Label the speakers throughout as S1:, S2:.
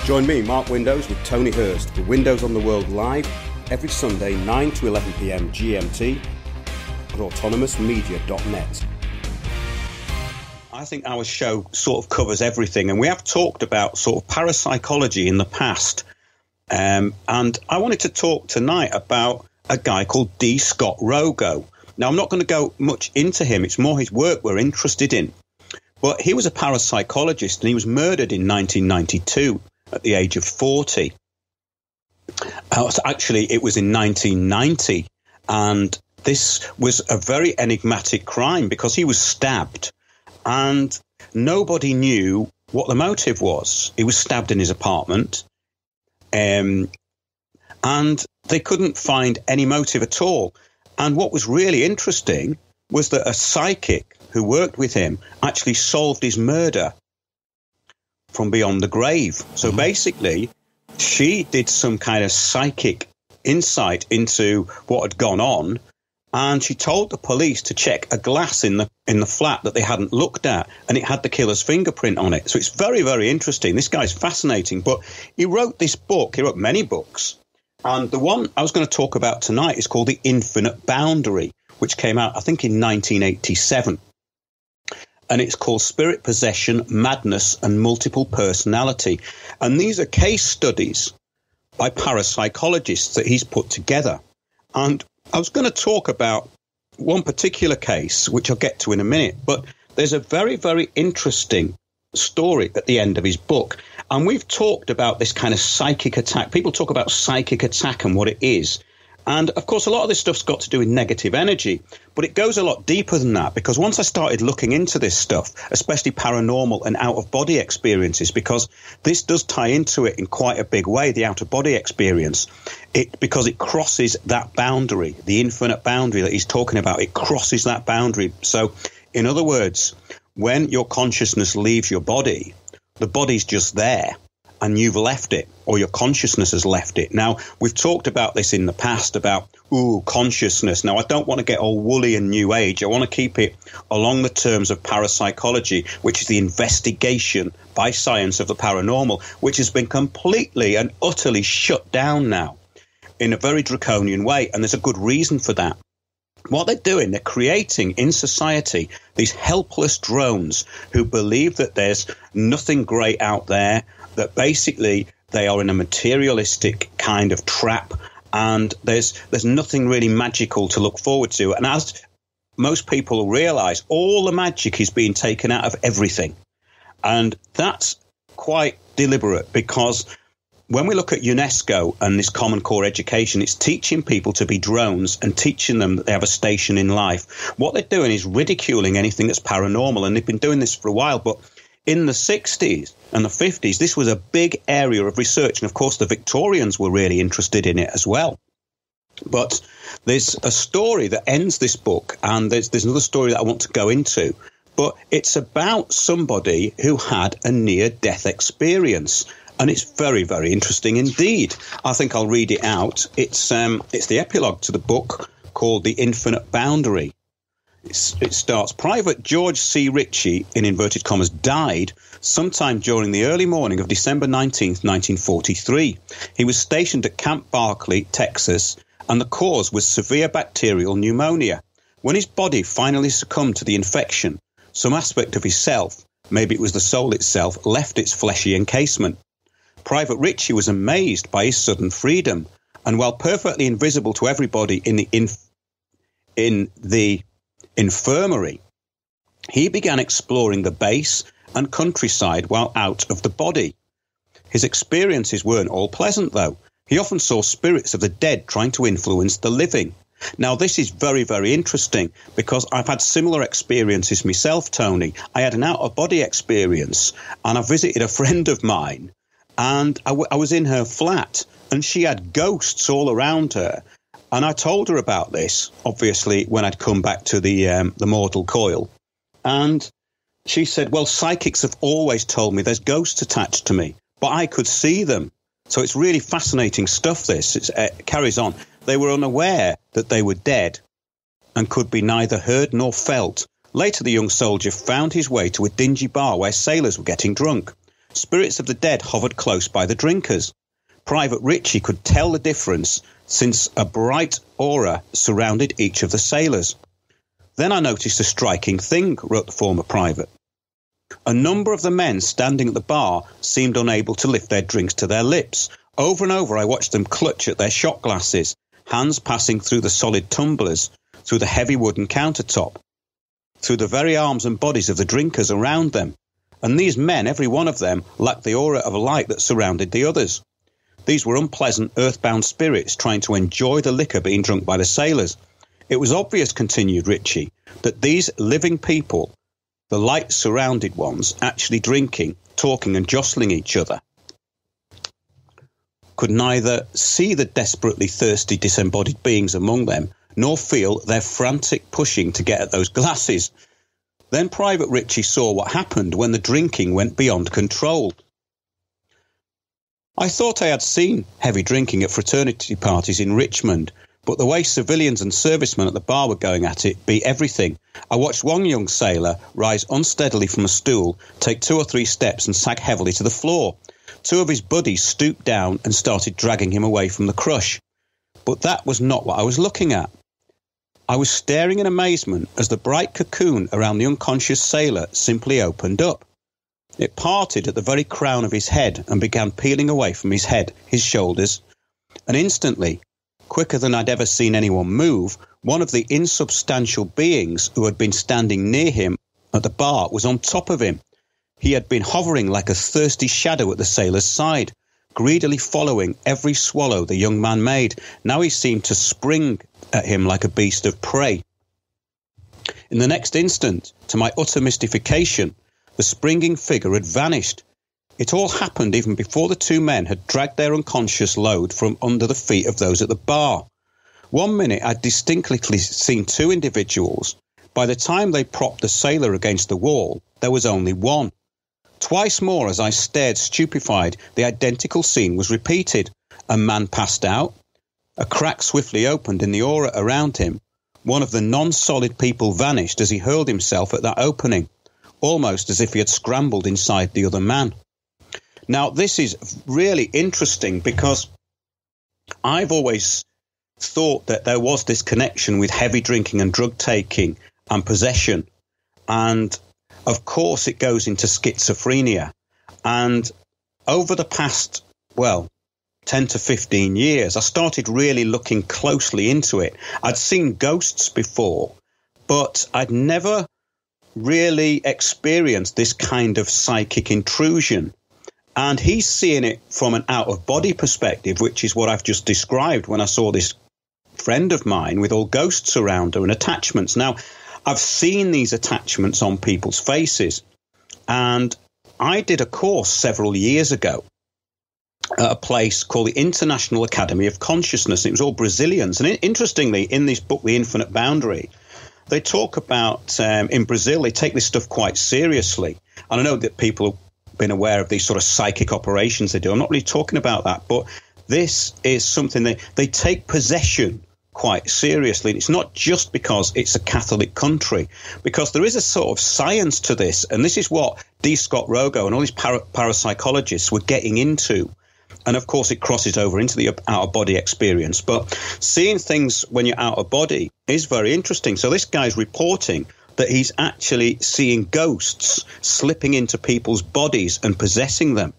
S1: Join me, Mark Windows, with Tony Hurst for Windows on the World Live every Sunday 9 to 11 p.m. GMT at autonomousmedia.net. I think our show sort of covers everything, and we have talked about sort of parapsychology in the past. And I wanted to talk tonight about a guy called D. Scott Rogo. Now, I'm not going to go much into him. It's more his work we're interested in. But he was a parapsychologist, and he was murdered in 1992 at the age of 40. Actually, it was in 1990. And this was a very enigmatic crime because he was stabbed. And nobody knew what the motive was. He was stabbed in his apartment. And they couldn't find any motive at all. And what was really interesting was that a psychic who worked with him actually solved his murder from beyond the grave. So basically, she did some kind of psychic insight into what had gone on, and she told the police to check a glass in the flat that they hadn't looked at, and it had the killer's fingerprint on it. So it's very, very interesting. This guy's fascinating. But he wrote this book. He wrote many books. And the one I was going to talk about tonight is called The Infinite Boundary, which came out, I think, in 1987. And it's called Spirit Possession, Madness and Multiple Personality. And these are case studies by parapsychologists that he's put together. And I was going to talk about one particular case, which I'll get to in a minute, but there's a very, very interesting story at the end of his book. And we've talked about this kind of psychic attack. People talk about psychic attack and what it is. And, of course, a lot of this stuff's got to do with negative energy, but it goes a lot deeper than that, because once I started looking into this stuff, especially paranormal and out-of-body experiences, because this does tie into it in quite a big way, the out-of-body experience, because it crosses that boundary, the infinite boundary that he's talking about. It crosses that boundary. So, in other words, when your consciousness leaves your body, the body's just there. And you've left it, or your consciousness has left it. Now, we've talked about this in the past about, consciousness. Now, I don't want to get all woolly and new age. I want to keep it along the terms of parapsychology, which is the investigation by science of the paranormal, which has been completely and utterly shut down now in a very draconian way. And there's a good reason for that. What they're doing, they're creating in society these helpless drones who believe that there's nothing great out there, that basically they are in a materialistic kind of trap, and there's nothing really magical to look forward to. And as most people realize, all the magic is being taken out of everything. And that's quite deliberate, because when we look at UNESCO and this Common Core education, it's teaching people to be drones and teaching them that they have a station in life. What they're doing is ridiculing anything that's paranormal, and they've been doing this for a while. But in the 60s and the 50s, this was a big area of research. And, of course, the Victorians were really interested in it as well. But there's a story that ends this book, and there's another story that I want to go into. But it's about somebody who had a near-death experience. And it's very, very interesting indeed. I think I'll read it out. It's the epilogue to the book called The Infinite Boundary. It starts, Private George C. Ritchie, in inverted commas, died sometime during the early morning of December 19th, 1943. He was stationed at Camp Barkley, Texas, and the cause was severe bacterial pneumonia. When his body finally succumbed to the infection, some aspect of his self, maybe it was the soul itself, left its fleshy encasement. Private Ritchie was amazed by his sudden freedom, and while perfectly invisible to everybody in the infirmary, he began exploring the base and countryside while out of the body. His experiences weren't all pleasant, though. He often saw spirits of the dead trying to influence the living. Now, this is very, very interesting, because I've had similar experiences myself, Tony. I had an out-of-body experience, and I visited a friend of mine, and I was in her flat, and she had ghosts all around her. And I told her about this, obviously, when I'd come back to the mortal coil. And she said, well, psychics have always told me there's ghosts attached to me, but I could see them. So it's really fascinating stuff, this. It carries on. They were unaware that they were dead and could be neither heard nor felt. Later, the young soldier found his way to a dingy bar where sailors were getting drunk. Spirits of the dead hovered close by the drinkers. Private Ritchie could tell the difference since a bright aura surrounded each of the sailors. Then I noticed a striking thing, wrote the former private. A number of the men standing at the bar seemed unable to lift their drinks to their lips. Over and over I watched them clutch at their shot glasses, hands passing through the solid tumblers, through the heavy wooden countertop, through the very arms and bodies of the drinkers around them. And these men, every one of them, lacked the aura of light that surrounded the others. These were unpleasant, earthbound spirits trying to enjoy the liquor being drunk by the sailors. It was obvious, continued Ritchie, that these living people, the light-surrounded ones, actually drinking, talking and jostling each other, could neither see the desperately thirsty disembodied beings among them, nor feel their frantic pushing to get at those glasses. Then Private Ritchie saw what happened when the drinking went beyond control. I thought I had seen heavy drinking at fraternity parties in Richmond, but the way civilians and servicemen at the bar were going at it beat everything. I watched one young sailor rise unsteadily from a stool, take 2 or 3 steps and sag heavily to the floor. 2 of his buddies stooped down and started dragging him away from the crush. But that was not what I was looking at. I was staring in amazement as the bright cocoon around the unconscious sailor simply opened up. It parted at the very crown of his head and began peeling away from his head, his shoulders, and instantly, quicker than I'd ever seen anyone move, one of the insubstantial beings who had been standing near him at the bar was on top of him. He had been hovering like a thirsty shadow at the sailor's side, greedily following every swallow the young man made. Now he seemed to spring at him like a beast of prey. In the next instant, to my utter mystification, the springing figure had vanished. It all happened even before the 2 men had dragged their unconscious load from under the feet of those at the bar. 1 minute I'd distinctly seen 2 individuals. By the time they propped the sailor against the wall, there was only 1. Twice more, as I stared stupefied, the identical scene was repeated. A man passed out. A crack swiftly opened in the aura around him. One of the non-solid people vanished as he hurled himself at that opening, almost as if he had scrambled inside the other man. Now, this is really interesting because I've always thought that there was this connection with heavy drinking and drug taking and possession. And of course, it goes into schizophrenia. And over the past, 10 to 15 years, I started really looking closely into it. I'd seen ghosts before, but I'd never really experienced this kind of psychic intrusion. And he's seeing it from an out-of-body perspective, which is what I've just described when I saw this friend of mine with all ghosts around her and attachments. Now, I've seen these attachments on people's faces, and I did a course several years ago at a place called the International Academy of Consciousness. It was all Brazilians. And interestingly, in this book, The Infinite Boundary, they talk about, in Brazil, they take this stuff quite seriously. And I know that people have been aware of these sort of psychic operations they do. I'm not really talking about that, but this is something they take possession quite seriously. And it's not just because it's a Catholic country, because there is a sort of science to this. And this is what D. Scott Rogo and all these parapsychologists were getting into. And of course, it crosses over into the out-of-body experience. But seeing things when you're out of body is very interesting. So this guy's reporting that he's actually seeing ghosts slipping into people's bodies and possessing them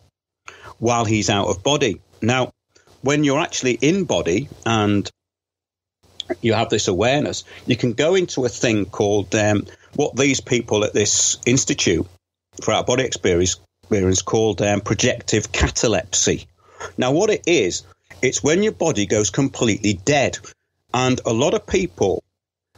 S1: while he's out of body. Now, when you're actually in body and you have this awareness, you can go into a thing called what these people at this Institute for Out-of-Body Experience called projective catalepsy. Now, what it is, it's when your body goes completely dead. And a lot of people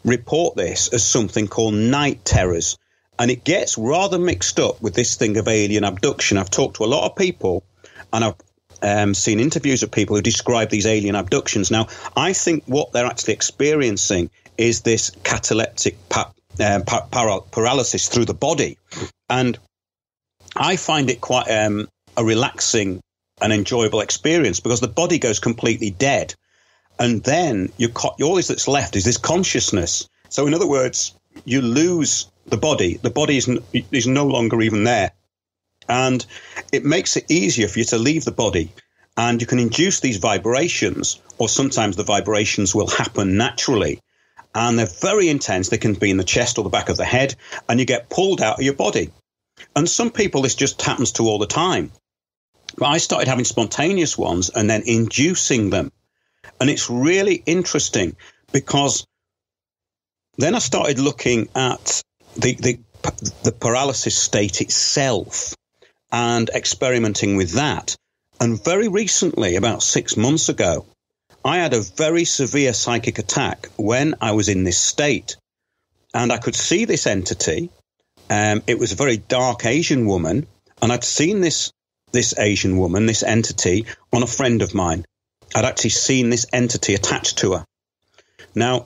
S1: report this as something called night terrors. And it gets rather mixed up with this thing of alien abduction. I've talked to a lot of people, and I've seen interviews of people who describe these alien abductions. Now, I think what they're actually experiencing is this cataleptic paralysis through the body. And I find it quite a relaxing and enjoyable experience, because the body goes completely dead. And then all that's left is this consciousness. So in other words, you lose the body. The body is no longer even there. And it makes it easier for you to leave the body. And you can induce these vibrations, or sometimes the vibrations will happen naturally. And they're very intense. They can be in the chest or the back of the head, and you get pulled out of your body. And some people, this just happens to all the time. But I started having spontaneous ones and then inducing them. And it's really interesting because then I started looking at the paralysis state itself and experimenting with that. And very recently, about 6 months ago, I had a very severe psychic attack when I was in this state. And I could see this entity. It was a very dark Asian woman. And I'd seen this Asian woman, this entity, on a friend of mine. I'd actually seen this entity attached to her. Now,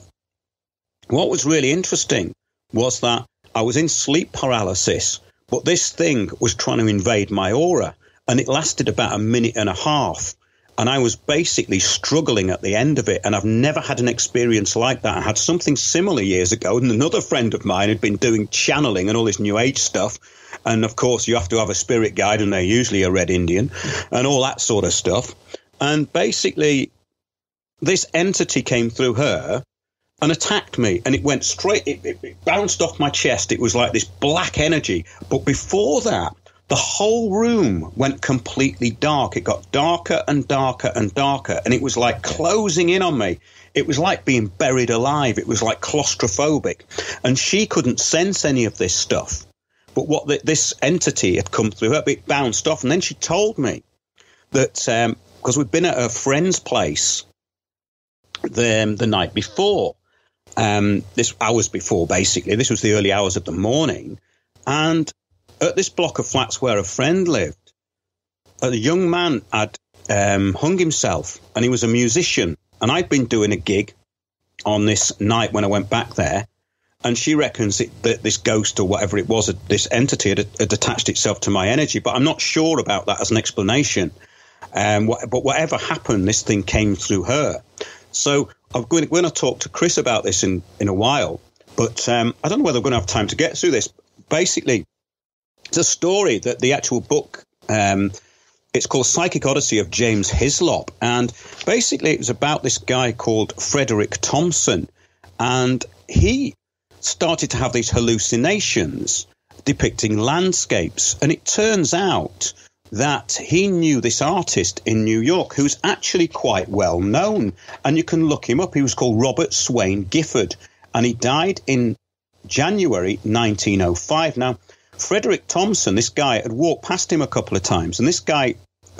S1: what was really interesting was that I was in sleep paralysis, but this thing was trying to invade my aura, and it lasted about a minute and a half. And I was basically struggling at the end of it, and I've never had an experience like that. I had something similar years ago, and another friend of mine had been doing channeling and all this New Age stuff. And, of course, you have to have a spirit guide, and they're usually a red Indian, and all that sort of stuff. And basically, this entity came through her and attacked me, and it went straight, it bounced off my chest. It was like this black energy. But before that, the whole room went completely dark. It got darker and darker and darker, and it was like closing in on me. It was like being buried alive. It was like claustrophobic. And she couldn't sense any of this stuff. But what this entity had come through her, it bounced off. And then she told me that, because we'd been at a friend's place the night before, this hours before, basically. This was the early hours of the morning. And at this block of flats where a friend lived, a young man had hung himself, and he was a musician. And I'd been doing a gig on this night when I went back there. And she reckons that this ghost or whatever it was, this entity had attached itself to my energy. But I'm not sure about that as an explanation. But whatever happened, this thing came through her. So I'm going to talk to Chris about this in a while. But I don't know whether we're going to have time to get through this. Basically, it's a story that the actual book, it's called Psychic Odyssey of James Hislop. And basically it was about this guy called Frederick Thompson. And he started to have these hallucinations depicting landscapes. And it turns out that he knew this artist in New York who's actually quite well known. And you can look him up. He was called Robert Swain Gifford. And he died in January 1905. Now, Frederick Thompson, this guy, had walked past him a couple of times. And this guy,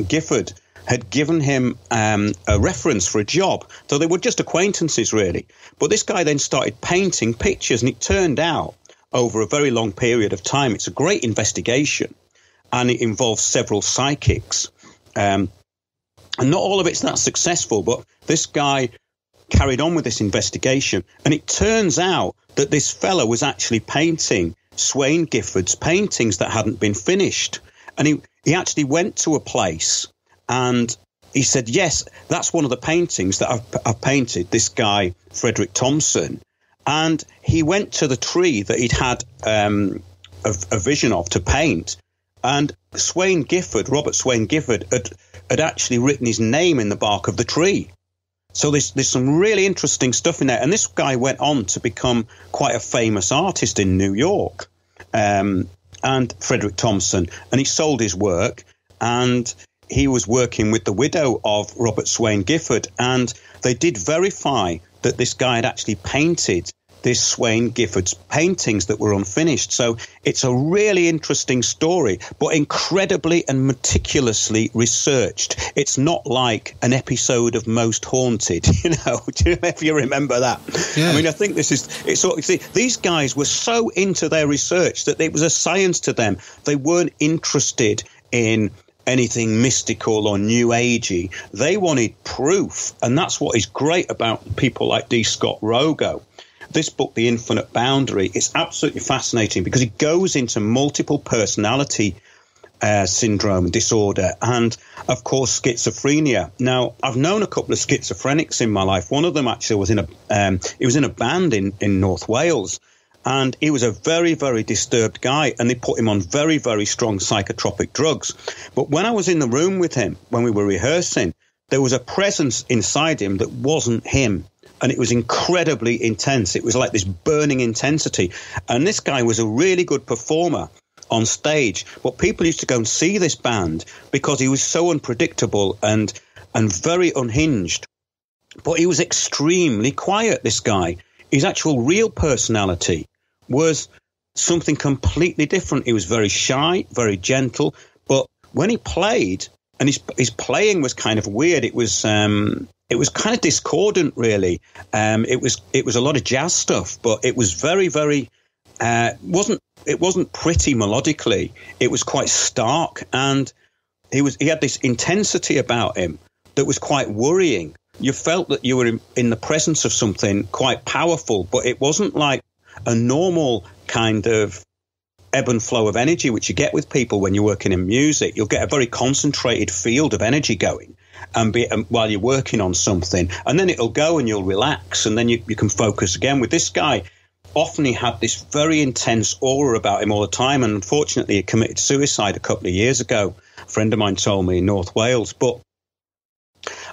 S1: Gifford, had given him a reference for a job. So they were just acquaintances, really. But this guy then started painting pictures, and it turned out over a very long period of time, it's a great investigation, and it involves several psychics. And not all of it's that successful, but this guy carried on with this investigation. And it turns out that this fellow was actually painting Swain Gifford's paintings that hadn't been finished. And he actually went to a place and he said, yes, that's one of the paintings that I've painted, this guy, Frederick Thompson. And he went to the tree that he'd had a vision of to paint. And Swain Gifford, Robert Swain Gifford, had actually written his name in the bark of the tree. So there's some really interesting stuff in there. And this guy went on to become quite a famous artist in New York, and Frederick Thompson. And he sold his work, and he was working with the widow of Robert Swain Gifford. And they did verify that this guy had actually painted this Swain Gifford's paintings that were unfinished. So it's a really interesting story, but incredibly and meticulously researched. It's not like an episode of Most Haunted, if you remember that. Yeah. I mean, I think these guys were so into their research that it was a science to them. They weren't interested in anything mystical or new agey. They wanted proof. And that's what is great about people like D. Scott Rogo. This book, The Infinite Boundary, is absolutely fascinating because it goes into multiple personality syndrome disorder and, of course, schizophrenia. Now, I've known a couple of schizophrenics in my life. One of them actually was in a band in North Wales, And he was a very, very disturbed guy, and they put him on very, very strong psychotropic drugs. But when I was in the room with him, when we were rehearsing, there was a presence inside him that wasn't him. And it was incredibly intense. It was like this burning intensity. And this guy was a really good performer on stage. But people used to go and see this band because he was so unpredictable and very unhinged. But he was extremely quiet, this guy. His actual real personality was something completely different. He was very shy, very gentle. But when he played, and his playing was kind of weird, it was kind of discordant, really. It was a lot of jazz stuff, but it was very, very it wasn't pretty melodically. It was quite stark, and he had this intensity about him that was quite worrying. You felt that you were in the presence of something quite powerful, but it wasn't like a normal kind of ebb and flow of energy, which you get with people when you're working in music. You'll get a very concentrated field of energy going while you're working on something, and then it'll go and you'll relax, and then you can focus again. With this guy, often he had this very intense aura about him all the time, and unfortunately he committed suicide a couple of years ago. A friend of mine told me in North Wales. But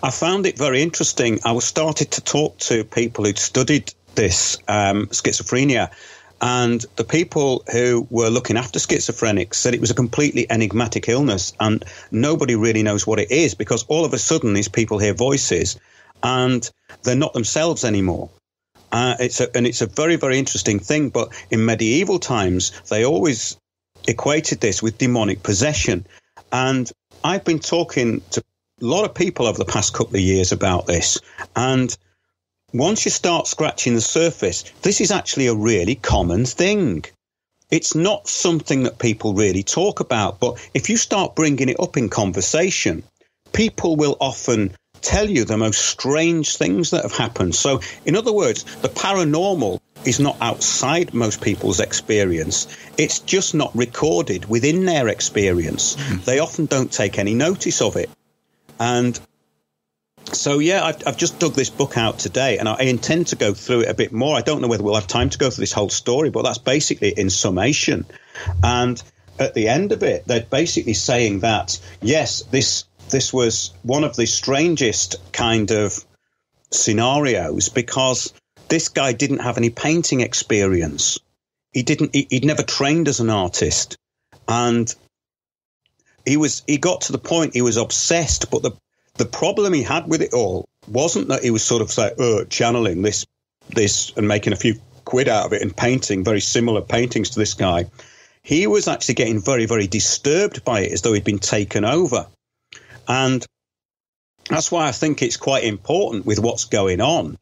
S1: I found it very interesting. I was started to talk to people who'd studied this schizophrenia, and the people who were looking after schizophrenics said it was a completely enigmatic illness, and nobody really knows what it is, because all of a sudden these people hear voices and they're not themselves anymore. It's a very, very interesting thing. But in medieval times, they always equated this with demonic possession. And I've been talking to a lot of people over the past couple of years about this. And once you start scratching the surface, this is actually a really common thing. It's not something that people really talk about. But if you start bringing it up in conversation, people will often tell you the most strange things that have happened. So, in other words, the paranormal is not outside most people's experience. It's just not recorded within their experience. They often don't take any notice of it. And so, yeah, I've just dug this book out today, and I intend to go through it a bit more. I don't know whether we'll have time to go through this whole story, but that's basically in summation. And at the end of it, they're basically saying that, yes, this was one of the strangest kind of scenarios, because this guy didn't have any painting experience. He'd never trained as an artist. And he got to the point he was obsessed. But the problem he had with it all wasn't that he was sort of like, channeling this and making a few quid out of it and painting very similar paintings to this guy. He was actually getting very, very disturbed by it, as though he'd been taken over. And that's why I think it's quite important with what's going on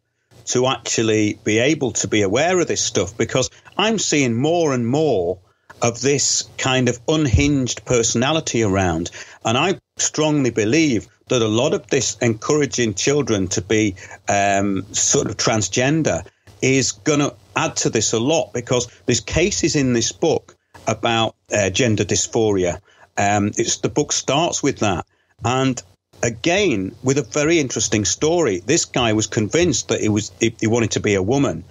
S1: to actually be able to be aware of this stuff, because I'm seeing more and more of this kind of unhinged personality around. And I strongly believe that a lot of this encouraging children to be sort of transgender is going to add to this a lot, because there's cases in this book about gender dysphoria. The book starts with that. And again, with a very interesting story, this guy was convinced that he wanted to be a woman.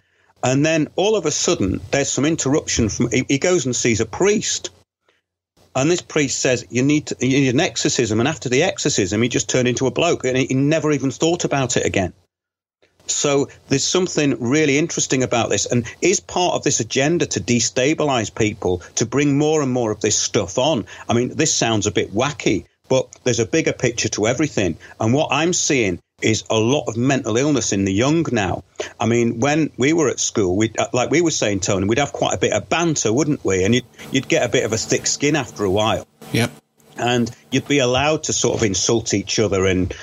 S1: And then all of a sudden, there's some interruption he goes and sees a priest. And this priest says, you need an exorcism. And after the exorcism, he just turned into a bloke, and he never even thought about it again. So there's something really interesting about this, and is part of this agenda to destabilize people, to bring more and more of this stuff on. I mean, this sounds a bit wacky, but there's a bigger picture to everything. And what I'm seeing is a lot of mental illness in the young now. I mean, when we were at school, like we were saying, Tony, we'd have quite a bit of banter, wouldn't we? And you'd get a bit of a thick skin after a while.
S2: Yep.
S1: And you'd be allowed to sort of insult each other and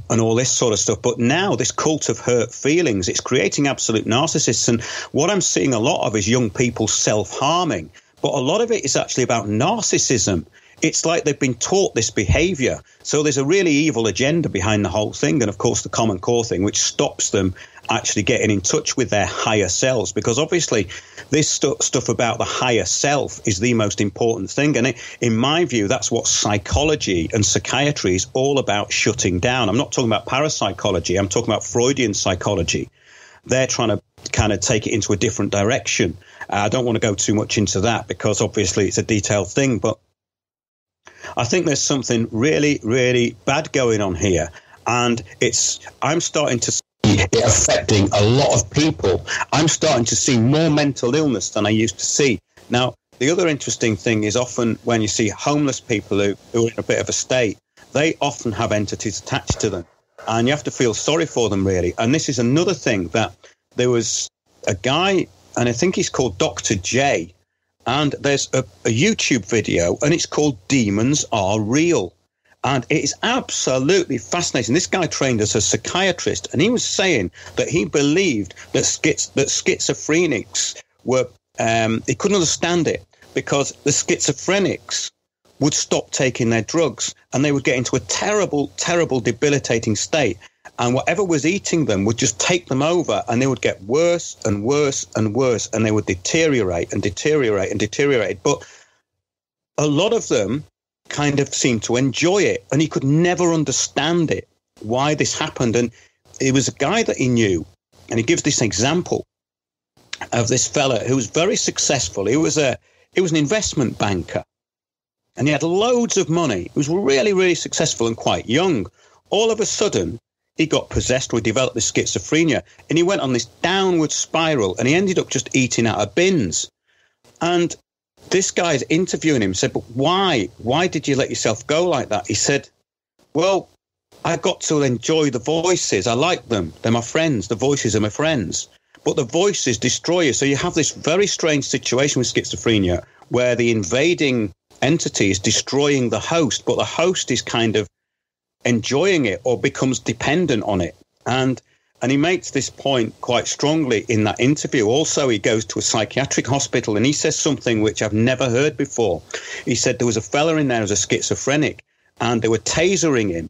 S1: all this sort of stuff. But now this cult of hurt feelings, it's creating absolute narcissists. And what I'm seeing a lot of is young people self-harming. But a lot of it is actually about narcissism. It's like they've been taught this behavior. So there's a really evil agenda behind the whole thing. And, of course, the Common Core thing, which stops them actually getting in touch with their higher selves. Because, obviously, this stuff about the higher self is the most important thing. And in my view, that's what psychology and psychiatry is all about shutting down. I'm not talking about parapsychology. I'm talking about Freudian psychology. They're trying to kind of take it into a different direction. I don't want to go too much into that because obviously it's a detailed thing, but I think there's something really, really bad going on here. And I'm starting to see it affecting a lot of people. I'm starting to see more mental illness than I used to see. Now, the other interesting thing is often when you see homeless people who are in a bit of a state, they often have entities attached to them. And you have to feel sorry for them, really. And this is another thing, that there was a guy, and I think he's called Dr. J, and there's a YouTube video, and it's called Demons Are Real. And it is absolutely fascinating. This guy trained as a psychiatrist, and he was saying that he believed that schizophrenics were, he couldn't understand it because the schizophrenics would stop taking their drugs and they would get into a terrible, terrible, debilitating state. And whatever was eating them would just take them over, and they would get worse and worse and worse, and they would deteriorate and deteriorate and deteriorate. But a lot of them kind of seemed to enjoy it, and he could never understand it, why this happened. And it was a guy that he knew, and he gives this example of this fella who was very successful. He was an investment banker, and he had loads of money. He was really, really successful and quite young. All of a sudden, he got possessed or developed this schizophrenia, and he went on this downward spiral, and he ended up just eating out of bins. And this guy's interviewing him, said, but why? Why did you let yourself go like that? He said, well, I got to enjoy the voices. I like them. They're my friends. The voices are my friends. But the voices destroy you. So you have this very strange situation with schizophrenia where the invading entity is destroying the host, but the host is kind of enjoying it or becomes dependent on it. And he makes this point quite strongly in that interview. Also, he goes to a psychiatric hospital and he says something which I've never heard before. He said there was a fella in there who was a schizophrenic, and they were tasering him.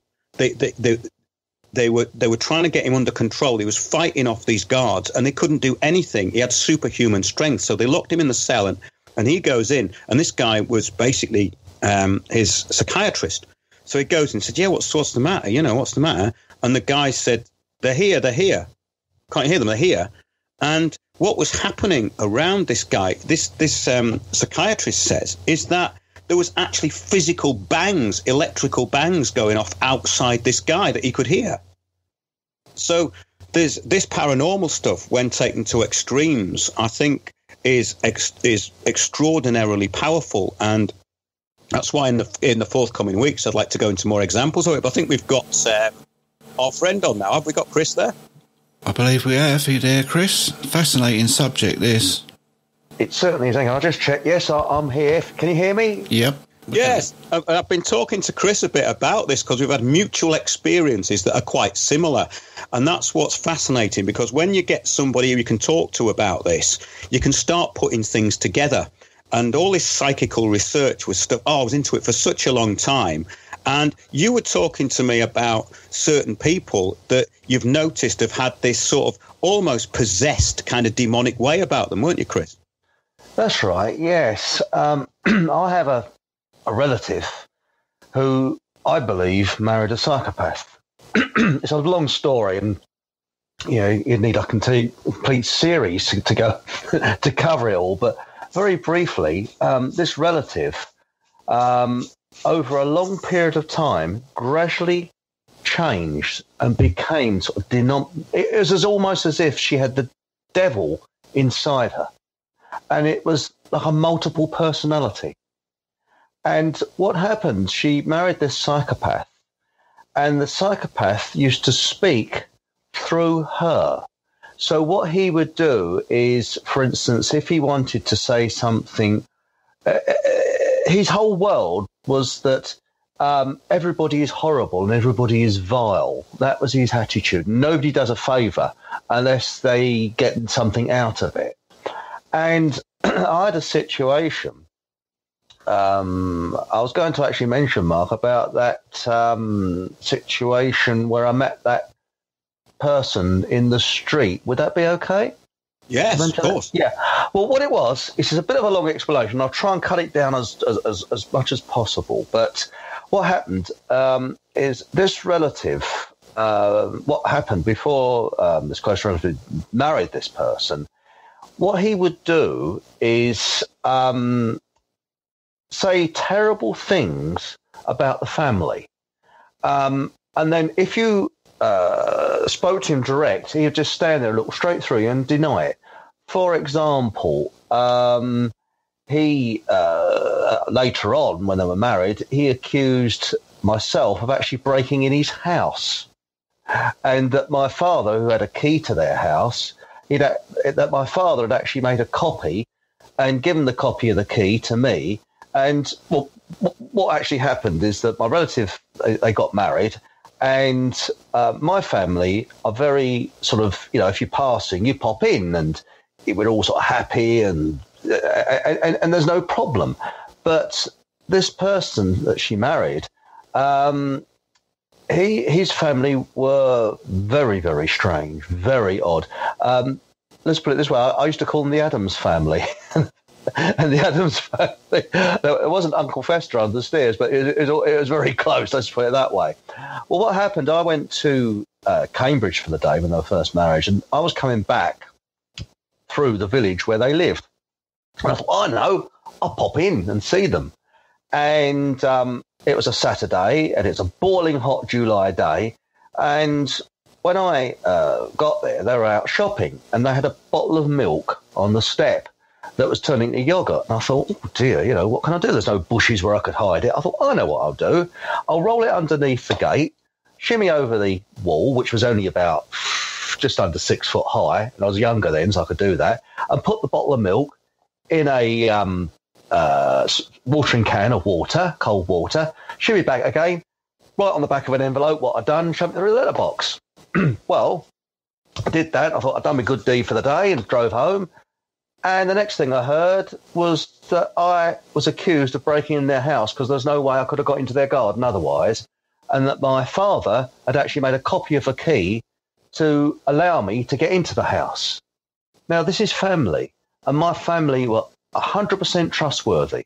S1: They were trying to get him under control. He was fighting off these guards, and they couldn't do anything. He had superhuman strength, so they locked him in the cell, and he goes in, and this guy was basically his psychiatrist. So he goes and said, yeah, what's the matter? You know, what's the matter? And the guy said, they're here. Can't hear them, they're here. And what was happening around this guy, this psychiatrist says, is that there was actually physical bangs, electrical bangs going off outside this guy that he could hear. So there's this paranormal stuff, when taken to extremes, I think is extraordinarily powerful. And that's why in the forthcoming weeks, I'd like to go into more examples of it. But I think we've got our friend on now. Have we got Chris there?
S2: I believe we have. Are you there, Chris? Fascinating subject, this.
S3: It certainly is. I'll just check. Yes, I'm here. Can you hear me?
S2: Yep.
S1: Yes. I've been talking to Chris a bit about this because we've had mutual experiences that are quite similar. And that's what's fascinating, because when you get somebody who you can talk to about this, you can start putting things together. And all this psychical research was stuff, I was into it for such a long time. And you were talking to me about certain people that you've noticed have had this sort of almost possessed kind of demonic way about them, weren't you, Chris?
S3: That's right, yes. I have a relative who I believe married a psychopath. It's a long story, and you'd need a complete series to go to cover it all. But very briefly, this relative, over a long period of time, gradually changed and became sort of it was almost as if she had the devil inside her, and it was like a multiple personality. And what happened? She married this psychopath, and the psychopath used to speak through her. So what he would do is, for instance, if he wanted to say something, his whole world was that everybody is horrible and everybody is vile. That was his attitude. Nobody does a favour unless they get something out of it. And I had a situation. I was going to actually mention, Mark, about that situation where I met that person in the street. Would that be okay?
S1: Yes, of course.
S3: Yeah. Well, what it was, this is a bit of a long explanation. I'll try and cut it down as much as possible. But what happened is this relative, what happened before this close relative married this person, what he would do is say terrible things about the family. And then if you spoke to him direct, he would just stand there, look straight through you and deny it. For example, he later on, when they were married, he accused myself of actually breaking in his house, and that my father, who had a key to their house, that my father had actually made a copy and given the copy of the key to me. And well, what actually happened is that my relative, they got married, and my family are very sort of, if you're passing, you pop in, and we're all sort of happy, and there's no problem. But this person that she married, his family were very, very strange, very odd. Let's put it this way: I used to call them the Addams family. And the Addams family, it wasn't Uncle Fester under the stairs, but it was very close, let's put it that way. Well, what happened, I went to Cambridge for the day when they were first married, and I was coming back through the village where they lived. And I thought, I'll pop in and see them. And it was a Saturday, and it's a boiling hot July day. And when I got there, they were out shopping, and they had a bottle of milk on the step that was turning to yogurt. And I thought, oh dear, what can I do? There's no bushes where I could hide it. I thought, I know what I'll do. I'll roll it underneath the gate, shimmy over the wall, which was only about just under 6 foot high, and I was younger then, so I could do that, and put the bottle of milk in a watering can of water, cold water, shimmy back again, right on the back of an envelope, what I'd done, shoved it through the letterbox. Well, I did that. I thought I'd done my good deed for the day and drove home. And the next thing I heard was that I was accused of breaking in their house because there's no way I could have got into their garden otherwise, and that my father had actually made a copy of a key to allow me to get into the house. Now, this is family, and my family were 100% trustworthy.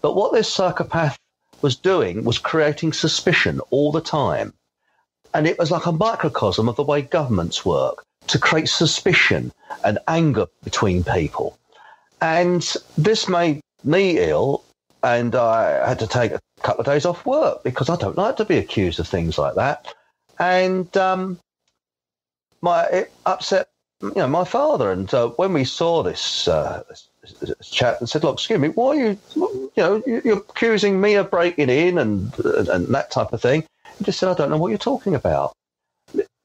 S3: But what this psychopath was doing was creating suspicion all the time. And it was like a microcosm of the way governments work, to create suspicion and anger between people. And this made me ill, and I had to take a couple of days off work because I don't like to be accused of things like that. And it upset my father. And when we saw this chap and said, look, excuse me, why are you're accusing me of breaking in and that type of thing? He just said, I don't know what you're talking about.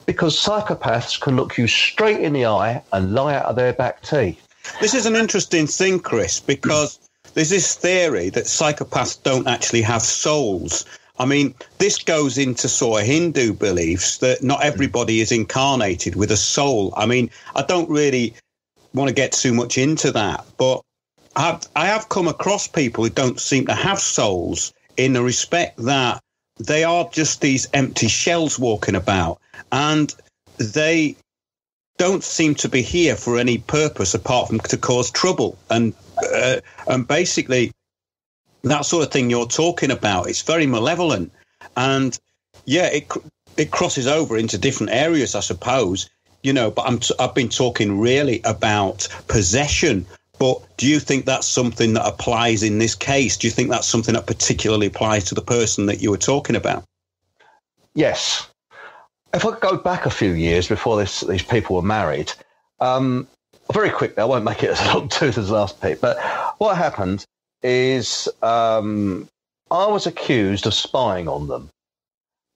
S3: Because psychopaths can look you straight in the eye and lie out of their back teeth.
S1: This is an interesting thing, Chris, because there's this theory that psychopaths don't actually have souls. I mean, this goes into sort of Hindu beliefs that not everybody is incarnated with a soul. I mean, I don't really want to get too much into that, but I have come across people who don't seem to have souls in the respect that they are just these empty shells walking about, and they don't seem to be here for any purpose apart from to cause trouble. And basically, that sort of thing you're talking about, it's very malevolent. And yeah, it crosses over into different areas, I suppose, but I've been talking really about possession. But do you think that's something that applies in this case? Do you think that's something that particularly applies to the person that you were talking about?
S3: Yes. If I could go back a few years before these people were married, very quickly, I won't make it as long tooth as last Pete, but what happened is I was accused of spying on them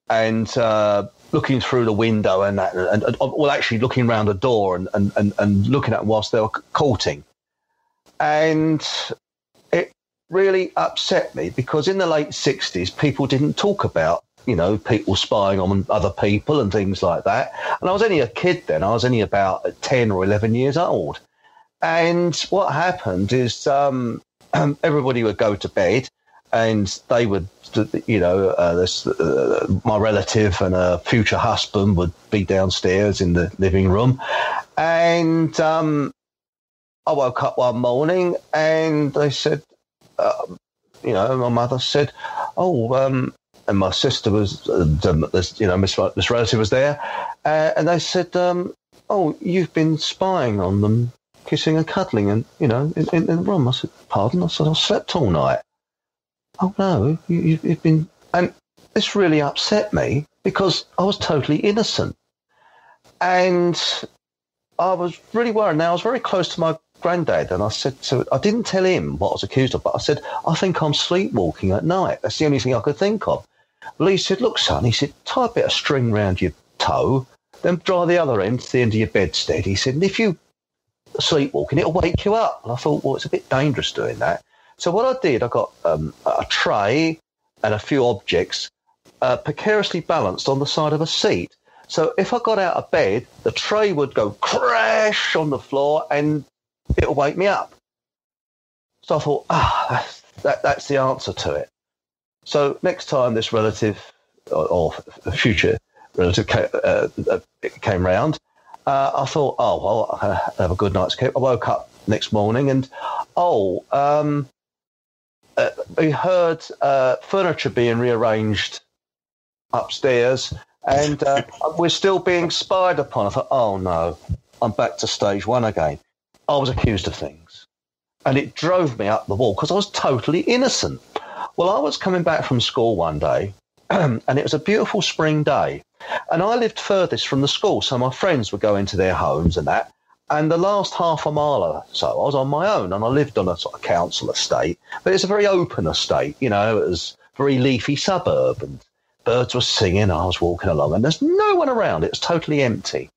S3: and looking through the window and actually looking around the door and looking at them whilst they were courting. And it really upset me because in the late 60s, people didn't talk about, people spying on other people and things like that. And I was only a kid then. I was only about 10 or 11 years old. And what happened is everybody would go to bed and they would, my relative and a future husband would be downstairs in the living room. And I woke up one morning and they said, my mother said, and my sister was, this relative was there, and they said, you've been spying on them kissing and cuddling and, in the room. I said, pardon? I said, I slept all night. Oh, no, you've been... And this really upset me because I was totally innocent. And I was really worried. Now, I was very close to my granddad, and I said I didn't tell him what I was accused of, but I said, I think I'm sleepwalking at night. That's the only thing I could think of. Well, he said, look, son, he said, tie a bit of string round your toe, then dry the other end to the end of your bedstead. He said, and if you are sleepwalking, it'll wake you up. And I thought, well, it's a bit dangerous doing that. So what I did, I got a tray and a few objects precariously balanced on the side of a seat. So if I got out of bed, the tray would go crash on the floor and it'll wake me up. So I thought, that's the answer to it. So next time this relative or future relative came round, I thought, I'll have a good night's sleep. I woke up next morning and, we heard furniture being rearranged upstairs and we're still being spied upon. I thought, oh no, I'm back to stage one again. I was accused of things. And it drove me up the wall because I was totally innocent. Well, I was coming back from school one day and it was a beautiful spring day. And I lived furthest from the school, so my friends would go into their homes and that. And the last half a mile or so, I was on my own, and I lived on a sort of council estate. But it's a very open estate, it was a very leafy suburb, and birds were singing, and I was walking along, and there's no one around. It was totally empty.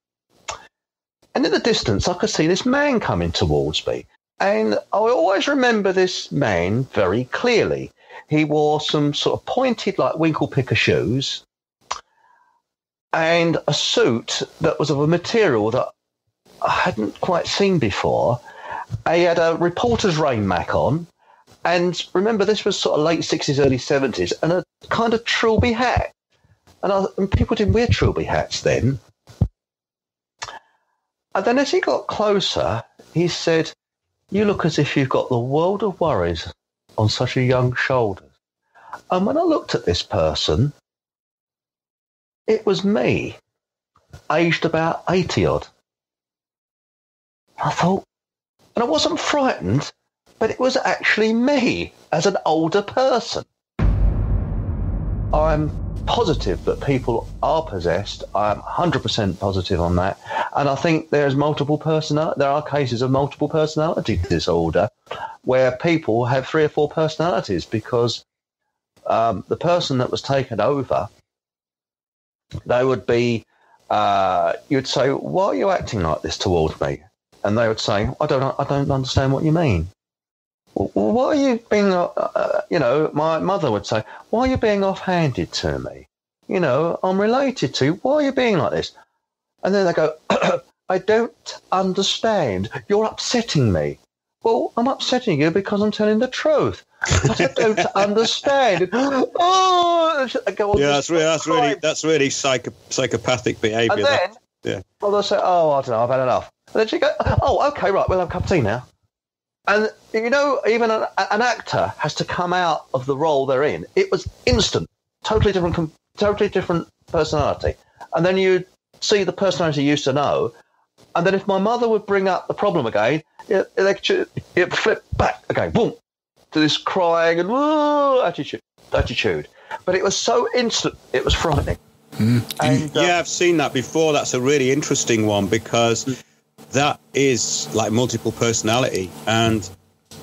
S3: And in the distance, I could see this man coming towards me. And I always remember this man very clearly. He wore some sort of pointed, like, winkle picker shoes and a suit that was of a material that I hadn't quite seen before. He had a reporter's rain mac on, and remember this was sort of late 60s, early 70s, and a kind of trilby hat. And people didn't wear trilby hats then. And then as he got closer, he said, you look as if you've got the world of worries on such a young shoulder. And when I looked at this person, it was me, aged about 80-odd. I thought, and I wasn't frightened, but it was actually me as an older person. I'm positive that people are possessed. I'm 100% positive on that. And I think there are cases of multiple personality disorder where people have 3 or 4 personalities because the person that was taken over, they would be, you'd say, why are you acting like this towards me? And they would say, I don't understand what you mean. Well, why are you being, my mother would say, why are you being offhanded to me? I'm related to you. Why are you being like this? And then they go, I don't understand. You're upsetting me. Well, I'm upsetting you because I'm telling the truth. But I don't understand.
S1: That's really psychopathic behaviour.
S3: And then, they'll say, I don't know, I've had enough. And then she goes, okay, right, we'll have a cup of tea now. And, even an actor has to come out of the role they're in. It was instant, totally different personality. And then you'd see the personality you used to know. And then if my mother would bring up the problem again, it flipped back again, boom, to this crying and attitude. But it was so instant, it was frightening. And,
S1: I've seen that before. That's a really interesting one because that is like multiple personality, and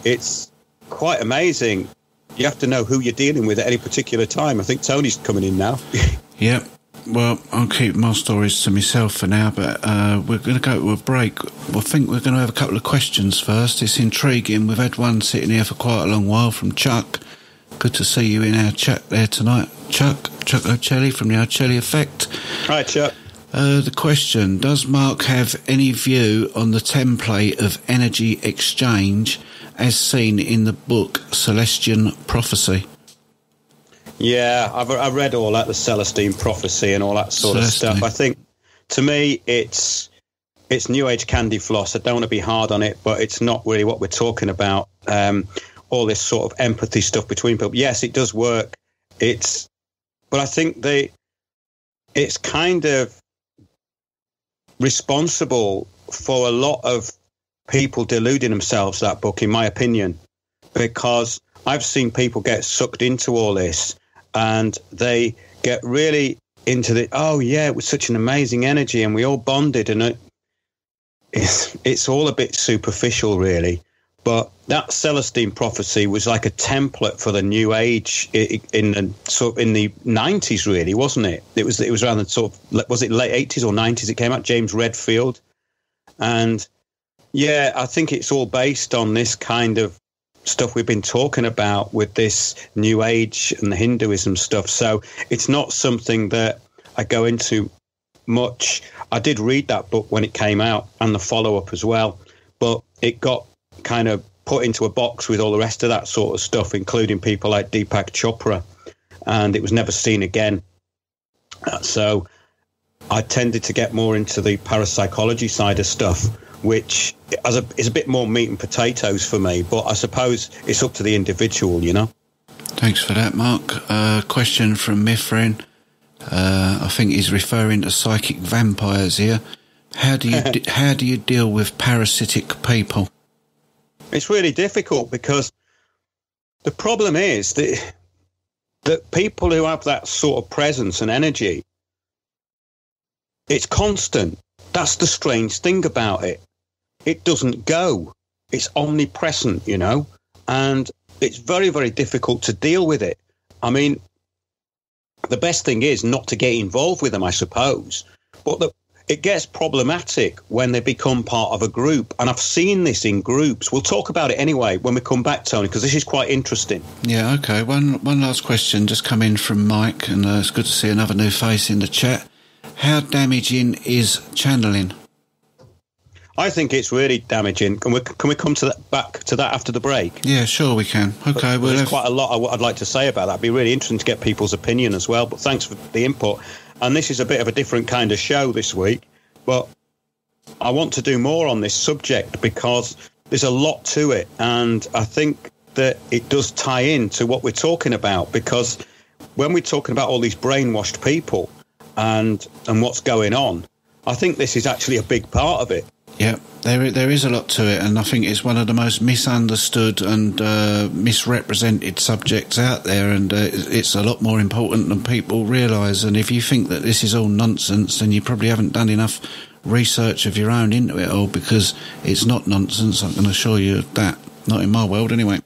S1: it's quite amazing. You have to know who you're dealing with at any particular time. I think Tony's coming in now.
S2: Yep. Well, I'll keep my stories to myself for now, but we're going to go to a break. I think we're going to have a couple of questions first. It's intriguing. We've had one sitting here for quite a long while from Chuck. Good to see you in our chat there tonight. Chuck O'Celli from the O'Celli Effect.
S1: Hi, Chuck.
S2: The question, does Mark have any view on the template of energy exchange as seen in the book Celestian Prophecy?
S1: Yeah, I read all that, the Celestine Prophecy and all that sort of stuff. I think, to me, it's New Age candy floss. I don't want to be hard on it, but it's not really what we're talking about. All this sort of empathy stuff between people. Yes, it does work. But I think it's kind of responsible for a lot of people deluding themselves, that book, in my opinion, because I've seen people get sucked into all this and they get really into it was such an amazing energy and we all bonded, and it's all a bit superficial, really. But that Celestine prophecy was like a template for the New Age in the 90s, really, wasn't it? It was around the was it late 80s or 90s? It came out, James Redfield, and yeah, I think it's all based on this kind of stuff we've been talking about with this New Age and the Hinduism stuff. So it's not something that I go into much. I did read that book when it came out and the follow-up as well, but it got kind of put into a box with all the rest of that sort of stuff, including people like Deepak Chopra, and it was never seen again. So I tended to get more into the parapsychology side of stuff, which is a bit more meat and potatoes for me, but I suppose it's up to the individual, you know.
S2: Thanks for that, Mark. Question from Mithrin. I think he's referring to psychic vampires here. How do you deal with parasitic people?
S1: It's really difficult because the problem is that people who have that sort of presence and energy, it's constant. That's the strange thing about it. It doesn't go. It's omnipresent, you know, and it's very, very difficult to deal with it. I mean, the best thing is not to get involved with them, I suppose, but it gets problematic when they become part of a group, and I've seen this in groups. We'll talk about it anyway when we come back, Tony, because this is quite interesting.
S2: Yeah, okay. One last question just come in from Mike, and it's good to see another new face in the chat. How damaging is channeling?
S1: I think it's really damaging. Can we come back to that after the break?
S2: Yeah, sure we can. Okay, well,
S1: there's quite a lot I'd like to say about that. It'd be really interesting to get people's opinion as well, but thanks for the input. And this is a bit of a different kind of show this week, but I want to do more on this subject because there's a lot to it, and I think that it does tie into what we're talking about, because when we're talking about all these brainwashed people and what's going on, I think this is actually a big part of it.
S2: Yeah, there is a lot to it, and I think it's one of the most misunderstood and misrepresented subjects out there, and it's a lot more important than people realise. And if you think that this is all nonsense, then you probably haven't done enough research of your own into it all, because it's not nonsense, I can assure you of that. Not in my world, anyway.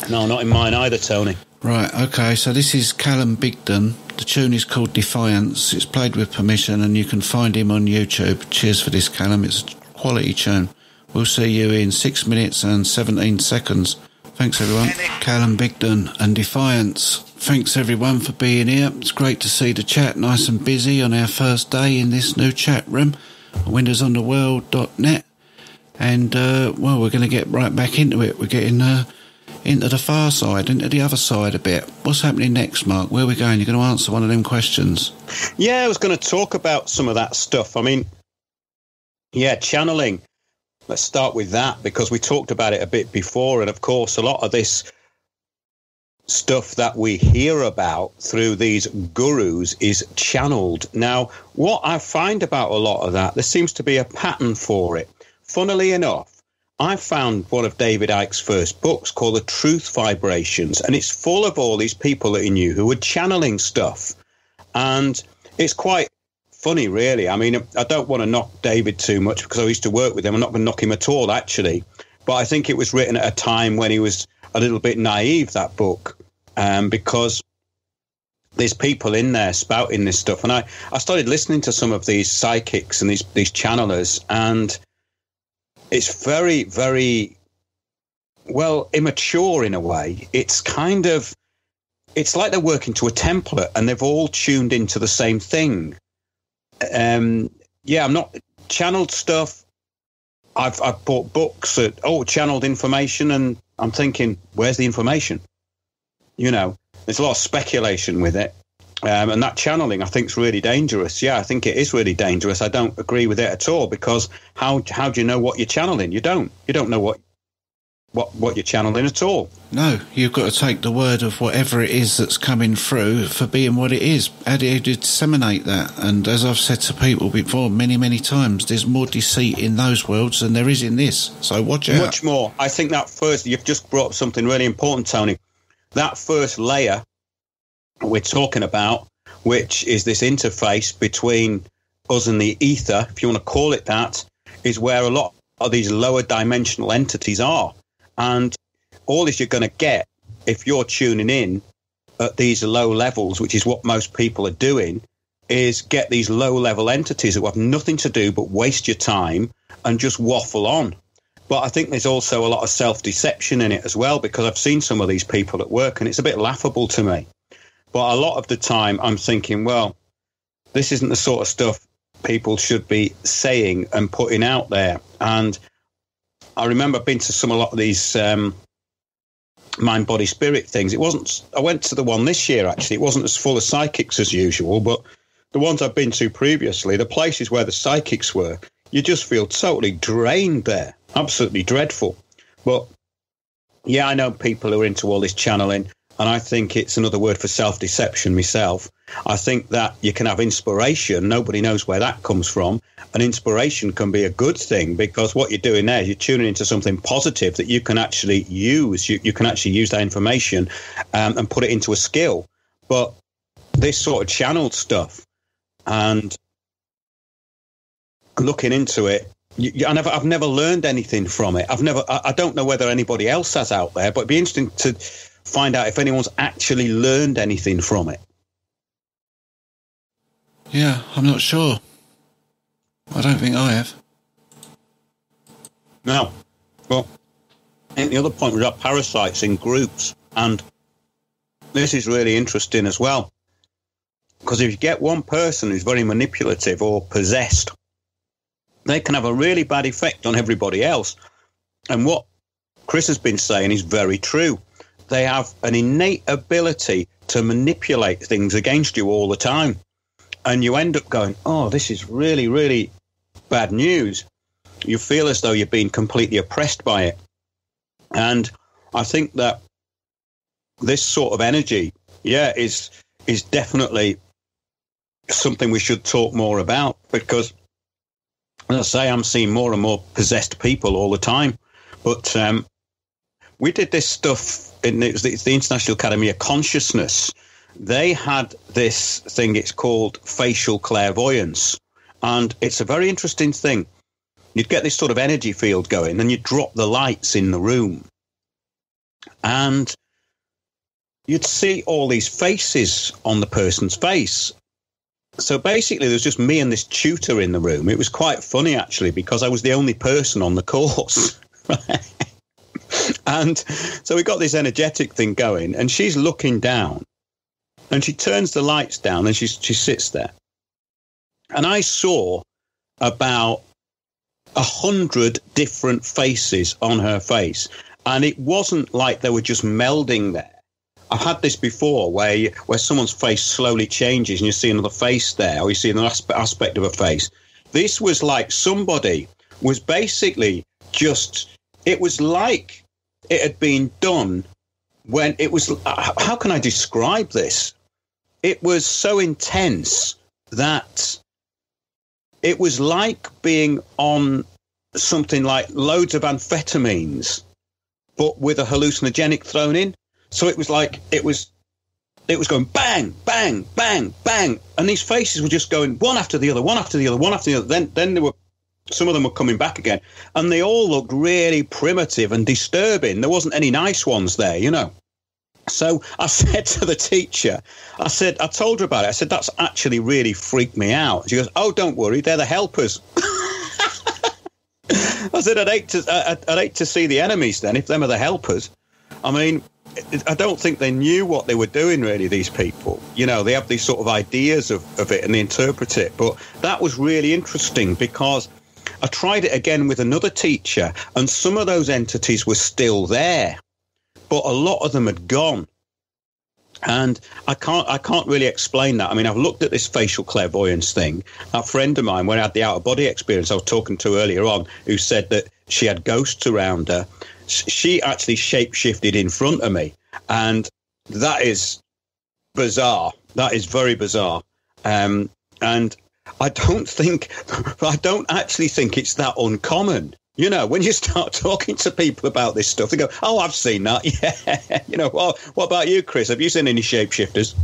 S1: No, not in mine either, Tony.
S2: Right, okay, so this is Callum Bigden. The tune is called Defiance. It's played with permission, and you can find him on YouTube. Cheers for this, Callum. It's a quality tune. We'll see you in 6 minutes and 17 seconds. Thanks, everyone. Callum Bigden and Defiance. Thanks, everyone, for being here. It's great to see the chat nice and busy on our first day in this new chat room, windowsontheworld.net. And, well, we're going to get right back into it. We're getting into the far side, into the other side a bit. What's happening next, Mark? Where are we going? You're going to answer one of them questions?
S1: Yeah, I was going to talk about some of that stuff. I mean, yeah, channeling. Let's start with that, because we talked about it a bit before. And, of course, a lot of this stuff that we hear about through these gurus is channeled. Now, what I find about a lot of that, there seems to be a pattern for it. Funnily enough, I found one of David Icke's first books called The Truth Vibrations, and it's full of all these people that he knew who were channeling stuff. And it's quite funny, really. I mean, I don't want to knock David too much because I used to work with him. I'm not going to knock him at all, actually. But I think it was written at a time when he was a little bit naive, that book, because there's people in there spouting this stuff. And I started listening to some of these psychics and these channelers, and it's very, very, well, immature in a way. It's kind of, it's like they're working to a template and they've all tuned into the same thing. Yeah, I'm not channeled stuff. I've bought books that, channeled information, and I'm thinking, where's the information? You know, there's a lot of speculation with it. And that channeling, I think, is really dangerous. Yeah, I think it is really dangerous. I don't agree with it at all, because how do you know what you're channeling? You don't know what what you're channeling at all.
S2: No, you've got to take the word of whatever it is that's coming through for being what it is. How do you disseminate that? And as I've said to people before many, many times, there's more deceit in those worlds than there is in this. So watch out.
S1: Much more. I think that first, you've just brought up something really important, Tony. That first layer we're talking about, which is this interface between us and the ether, if you want to call it that, is where a lot of these lower dimensional entities are. And all this you're going to get if you're tuning in at these low levels, which is what most people are doing, is get these low-level entities that have nothing to do but waste your time and just waffle on. But I think there's also a lot of self-deception in it as well, because I've seen some of these people at work, and it's a bit laughable to me. But a lot of the time I'm thinking, well, this isn't the sort of stuff people should be saying and putting out there. And I remember being to a lot of these mind, body, spirit things. I went to the one this year, actually. It wasn't as full of psychics as usual, but the ones I've been to previously, the places where the psychics were, you just feel totally drained there. Absolutely dreadful. But yeah, I know people who are into all this channeling, and I think it's another word for self-deception myself. I think that you can have inspiration. Nobody knows where that comes from. And inspiration can be a good thing, because what you're doing there is you're tuning into something positive that you can actually use. You can actually use that information and put it into a skill. But this sort of channeled stuff and looking into it, I've never learned anything from it. I don't know whether anybody else has out there, but it'd be interesting to find out if anyone's actually learned anything from it.
S2: Yeah, I'm not sure. I don't think I have.
S1: No. Well, I think the other point was about parasites in groups, and this is really interesting as well, because if you get one person who's very manipulative or possessed, they can have a really bad effect on everybody else. And what Chris has been saying is very true. They have an innate ability to manipulate things against you all the time. And you end up going, oh, this is really, really bad news. You feel as though you're being completely oppressed by it. And I think that this sort of energy, is definitely something we should talk more about, because, as I say, I'm seeing more and more possessed people all the time. But we did this stuff, it's the International Academy of Consciousness. They had this thing, it's called facial clairvoyance. And it's a very interesting thing. You'd get this sort of energy field going, and you'd drop the lights in the room. And you'd see all these faces on the person's face. So basically, there was just me and this tutor in the room. It was quite funny, actually, because I was the only person on the course. And so we got this energetic thing going, and she's looking down, and she turns the lights down, and she sits there. And I saw about 100 different faces on her face, and it wasn't like they were just melding there. I've had this before where someone's face slowly changes and you see another face there, or you see another aspect of a face. This was like somebody was basically just, it was like it had been done when it was, how can I describe this? It was so intense that it was like being on something like loads of amphetamines, but with a hallucinogenic thrown in. So it was like, it was going bang, bang, bang, bang. And these faces were just going one after the other, one after the other, one after the other. Then there were, some of them were coming back again. And they all looked really primitive and disturbing. There wasn't any nice ones there, you know. So I said to the teacher, I told her about it. I said, that's actually really freaked me out. She goes, oh, don't worry, they're the helpers. I said, I'd hate to see the enemies then, if them are the helpers. I mean, I don't think they knew what they were doing, really, these people. You know, they have these sort of ideas of it and they interpret it. But that was really interesting because I tried it again with another teacher and some of those entities were still there, but a lot of them had gone. And I can't really explain that. I mean, I've looked at this facial clairvoyance thing. A friend of mine, when I had the out-of-body experience I was talking to earlier on, who said that she had ghosts around her, she actually shapeshifted in front of me, and that is bizarre. That is very bizarre. And I don't actually think it's that uncommon. You know, when you start talking to people about this stuff, they go, "Oh, I've seen that." Yeah. You know, well, what about you, Chris? Have you seen any shapeshifters?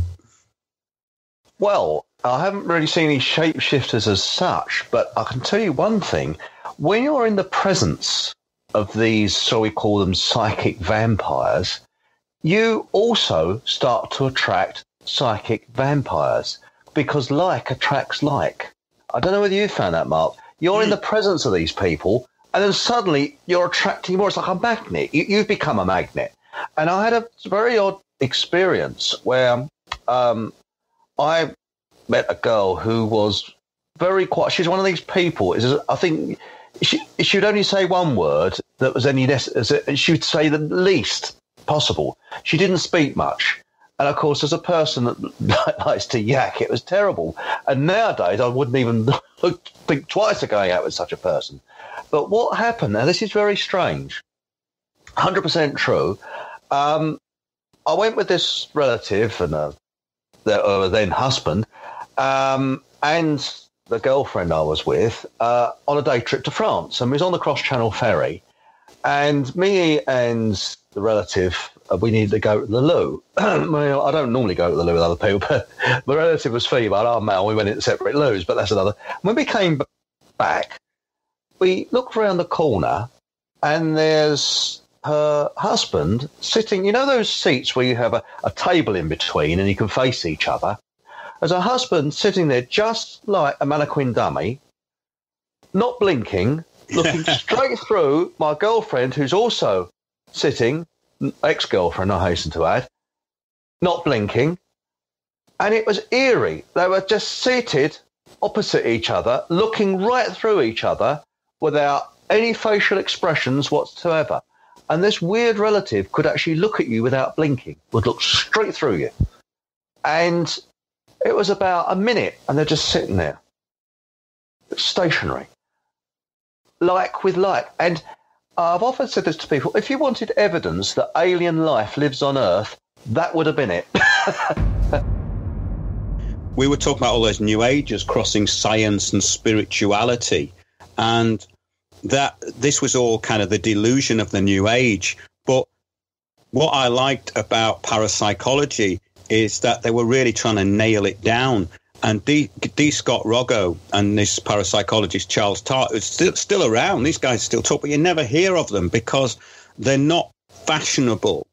S3: Well, I haven't really seen any shapeshifters as such, but I can tell you one thing. When you're in the presence of these, so we call them psychic vampires, you also start to attract psychic vampires because like attracts like. I don't know whether you found that, Mark. You're in the presence of these people and then suddenly you're attracting more. It's like a magnet. You've become a magnet. And I had a very odd experience where I met a girl who was very quiet. She's one of these people. I think she would only say one word that was any less. She would say the least possible. She didn't speak much. And of course, as a person that likes to yak, it was terrible. And nowadays, I wouldn't even think twice of going out with such a person. But what happened? Now, this is very strange. 100% true. I went with this relative and then husband, and the girlfriend I was with on a day trip to France. And we was on the cross-channel ferry. And me and the relative, we needed to go to the loo. Well, I don't normally go to the loo with other people, but my relative was female, I'm male. We went into separate loos, but that's another. When we came back, we looked around the corner, and there's her husband sitting. You know those seats where you have a table in between and you can face each other? There's her husband sitting there just like a mannequin dummy, not blinking, looking straight through my girlfriend, who's also sitting, ex-girlfriend, I hasten to add, not blinking. And it was eerie. They were just seated opposite each other, looking right through each other without any facial expressions whatsoever. And this weird relative could actually look at you without blinking, would look straight through you. And it was about a minute, and they're just sitting there, stationary, like with like. And I've often said this to people, if you wanted evidence that alien life lives on Earth, that would have been it.
S1: We were talking about all those New Agers crossing science and spirituality, and that this was all kind of the delusion of the New Age. But what I liked about parapsychology is that they were really trying to nail it down. And D. Scott Roggo and this parapsychologist Charles Tart, is still around. These guys still talk, but you never hear of them because they're not fashionable.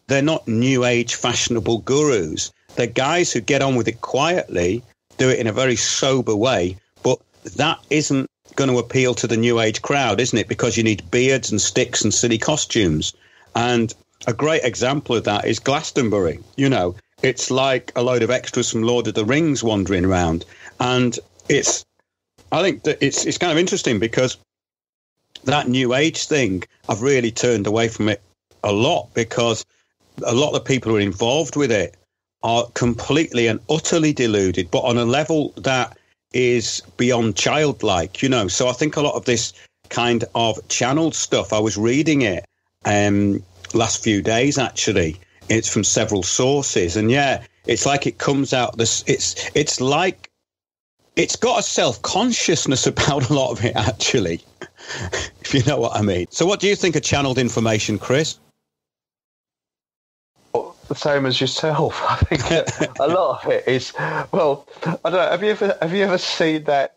S1: They're not New Age fashionable gurus. They're guys who get on with it quietly, do it in a very sober way, but that isn't going to appeal to the New Age crowd, isn't it? Because you need beards and sticks and silly costumes. And a great example of that is Glastonbury. You know, it's like a load of extras from Lord of the Rings wandering around. And I think that it's kind of interesting because that New Age thing, I've really turned away from it a lot because a lot of the people who are involved with it are completely and utterly deluded, but on a level that is beyond childlike, you know. So I think a lot of this kind of channeled stuff, I was reading it last few days, actually. It's from several sources. And yeah, it's like it comes out this. It's like it's got a self-consciousness about a lot of it, actually, if you know what I mean. So what do you think of channeled information, Chris?
S3: The same as yourself. I think a lot of it is, well, I don't know. Have you ever seen that?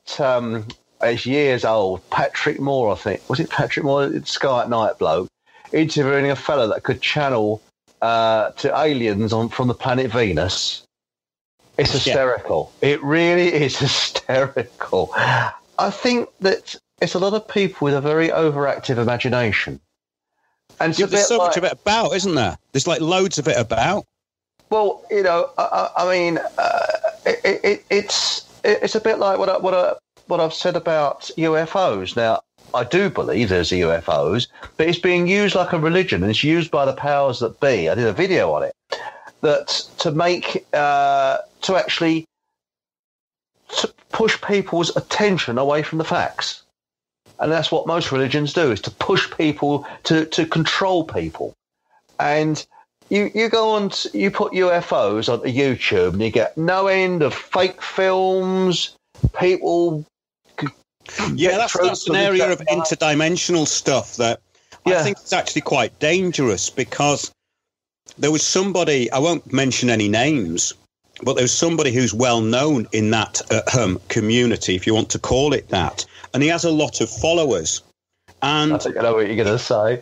S3: It's years old. Patrick Moore, I think. Was it Patrick Moore? It's Sky at Night bloke interviewing a fella that could channel to aliens from the planet Venus. It's hysterical. Yeah. It really is hysterical. I think that it's a lot of people with a very overactive imagination. And
S1: there's so much of it about, isn't there? There's like loads of it about.
S3: Well, you know, I mean, it's a bit like what I've said about UFOs. Now, I do believe there's UFOs, but it's being used like a religion, and it's used by the powers that be. I did a video on it that to actually push people's attention away from the facts. And that's what most religions do, is to push people, to control people. And you go on, you put UFOs onto YouTube and you get no end of fake films, people...
S1: Yeah, that's an area of interdimensional stuff that I think is actually quite dangerous, because there was somebody, I won't mention any names, but there was somebody who's well known in that community, if you want to call it that, and he has a lot of followers. And
S3: I think I know what you're going to say.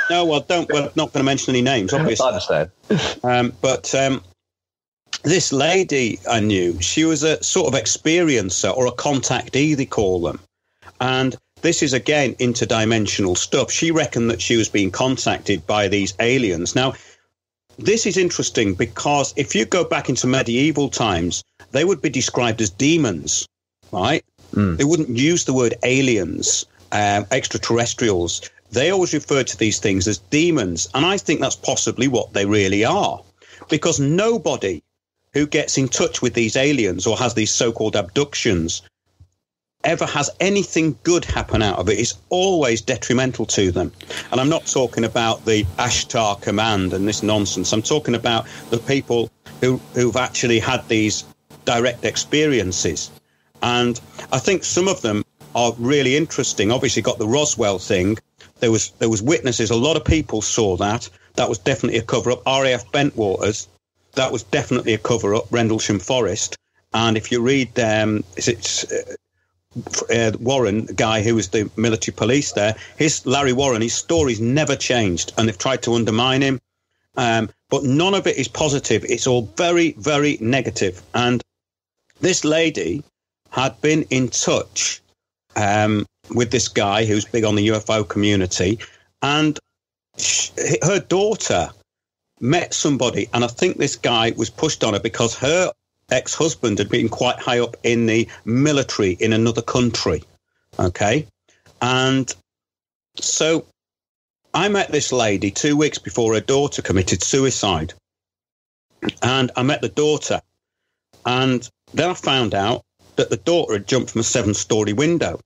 S1: No, well, we're not going to mention any names, obviously.
S3: I understand.
S1: But this lady I knew, she was a sort of experiencer, or a contactee, they call them. And this is, again, interdimensional stuff. She reckoned that she was being contacted by these aliens. Now, this is interesting, because if you go back into medieval times, they would be described as demons, right? They wouldn't use the word aliens, extraterrestrials. They always referred to these things as demons. And I think that's possibly what they really are, because nobody who gets in touch with these aliens or has these so-called abductions ever has anything good happen out of it. It's always detrimental to them. And I'm not talking about the Ashtar Command and this nonsense. I'm talking about the people who've actually had these direct experiences. And I think some of them are really interesting. Obviously got the Roswell thing. There was witnesses. A lot of people saw that. That was definitely a cover-up. RAF Bentwaters, that was definitely a cover-up. Rendlesham Forest. And if you read Warren, the guy who was the military police there, Larry Warren, his story's never changed, and they've tried to undermine him. But none of it is positive. It's all very, very negative. And this lady had been in touch with this guy who's big on the UFO community, and her daughter met somebody, and I think this guy was pushed on her because her ex-husband had been quite high up in the military in another country. Okay. And so I met this lady 2 weeks before her daughter committed suicide. And I met the daughter. And then I found out that the daughter had jumped from a 7-story window.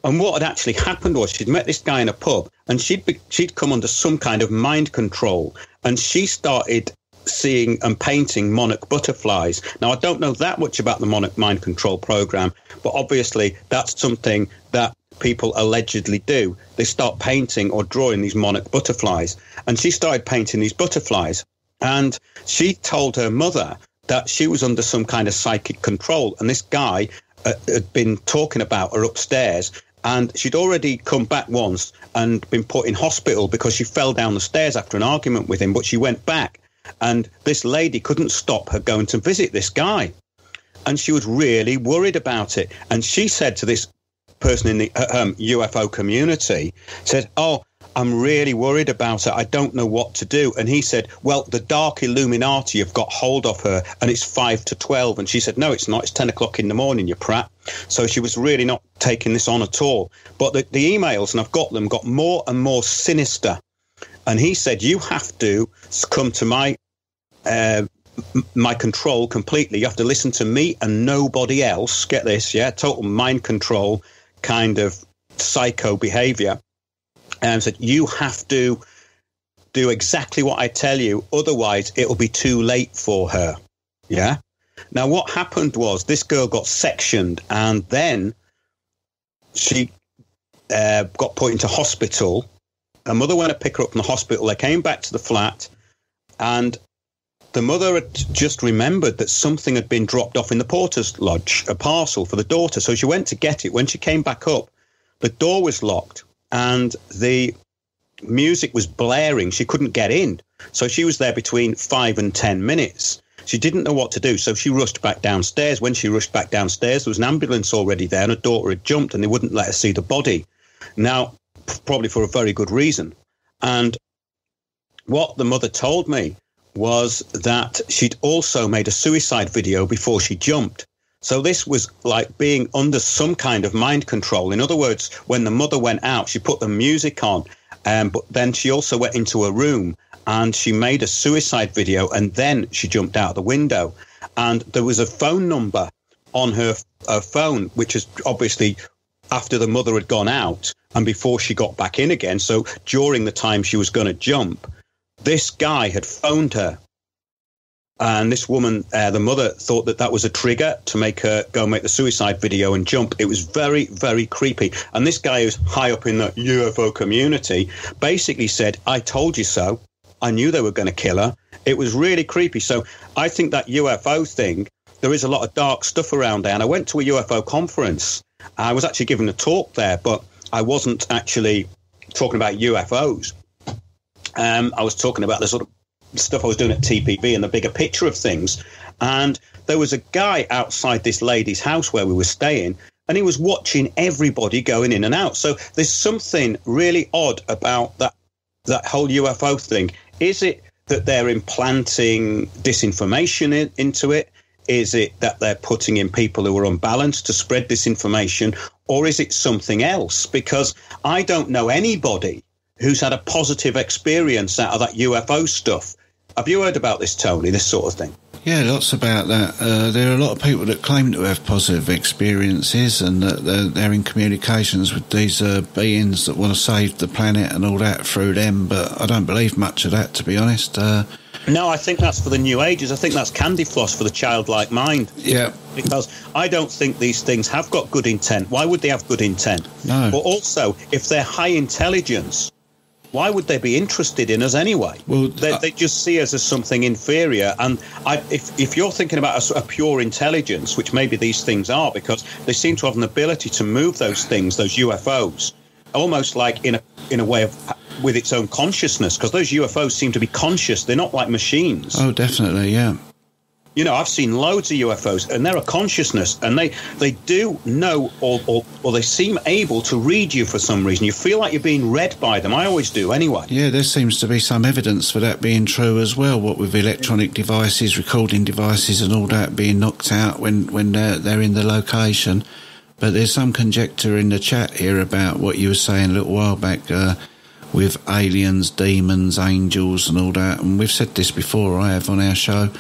S1: And what had actually happened was she'd met this guy in a pub, and she'd come under some kind of mind control. And she started seeing and painting monarch butterflies. Now, I don't know that much about the monarch mind control program, but obviously that's something that people allegedly do. They start painting or drawing these monarch butterflies. And she started painting these butterflies. And she told her mother that she was under some kind of psychic control. And this guy had been talking about her upstairs. And she'd already come back once and been put in hospital because she fell down the stairs after an argument with him. But she went back. And this lady couldn't stop her going to visit this guy. And she was really worried about it. And she said to this person in the UFO community, said, "Oh, I'm really worried about it. I don't know what to do." And he said, "Well, the dark Illuminati have got hold of her, and it's 5 to 12. And she said, "No, it's not. It's 10 o'clock in the morning, you prat." So she was really not taking this on at all. But the emails, and I've got them, got more and more sinister. And he said, "You have to come to my control completely. You have to listen to me and nobody else." Get this, yeah? Total mind control kind of psycho behavior. And said, "You have to do exactly what I tell you. Otherwise, it'll be too late for her." Yeah? Now, what happened was this girl got sectioned, and then she got put into hospital. Her mother went to pick her up from the hospital. They came back to the flat, and the mother had just remembered that something had been dropped off in the porter's lodge, a parcel for the daughter. So she went to get it. When she came back up, the door was locked and the music was blaring. She couldn't get in. So she was there between 5 and 10 minutes. She didn't know what to do, so she rushed back downstairs. When she rushed back downstairs, there was an ambulance already there, and her daughter had jumped, and they wouldn't let her see the body. Now, probably for a very good reason. And what the mother told me was that she'd also made a suicide video before she jumped. So this was like being under some kind of mind control. In other words, when the mother went out, she put the music on, but then she also went into a room and she made a suicide video, and then she jumped out the window. And there was a phone number on her phone, which is obviously after the mother had gone out and before she got back in again. So during the time she was going to jump, this guy had phoned her. And this woman, the mother, thought that was a trigger to make her go make the suicide video and jump. It was very, very creepy. And this guy who's high up in the UFO community basically said, I told you so. I knew they were going to kill her. It was really creepy. So I think that UFO thing, there is a lot of dark stuff around there. And I went to a UFO conference. I was actually giving a talk there, but I wasn't actually talking about UFOs. I was talking about the sort of stuff I was doing at TPV and the bigger picture of things. And there was a guy outside this lady's house where we were staying, and he was watching everybody going in and out. So there's something really odd about that whole UFO thing. Is it that they're implanting disinformation into it? Is it that they're putting in people who are unbalanced to spread disinformation? Or is it something else? Because I don't know anybody who's had a positive experience out of that UFO stuff. Have you heard about this, Tony, this sort of thing?
S2: Yeah, lots about that. There are a lot of people that claim to have positive experiences and that they're in communications with these beings that want to save the planet and all that through them, but I don't believe much of that, to be honest.
S1: No, I think that's for the New Ages. I think that's candy floss for the childlike mind.
S2: Yeah.
S1: Because I don't think these things have got good intent. Why would they have good intent?
S2: No.
S1: But also, if they're high intelligence, why would they be interested in us anyway?
S2: Well,
S1: they just see us as something inferior. And if you're thinking about a pure intelligence, which maybe these things are, because they seem to have an ability to move those things, those UFOs, almost like in a way of with its own consciousness, because those UFOs seem to be conscious. They're not like machines.
S2: Oh, definitely, yeah.
S1: You know, I've seen loads of UFOs, and they're a consciousness, and they do know or they seem able to read you for some reason. You feel like you're being read by them. I always do anyway.
S2: Yeah, there seems to be some evidence for that being true as well, what with electronic devices, recording devices and all that being knocked out when they're in the location. But there's some conjecture in the chat here about what you were saying a little while back with aliens, demons, angels and all that. And we've said this before, I have, on our show.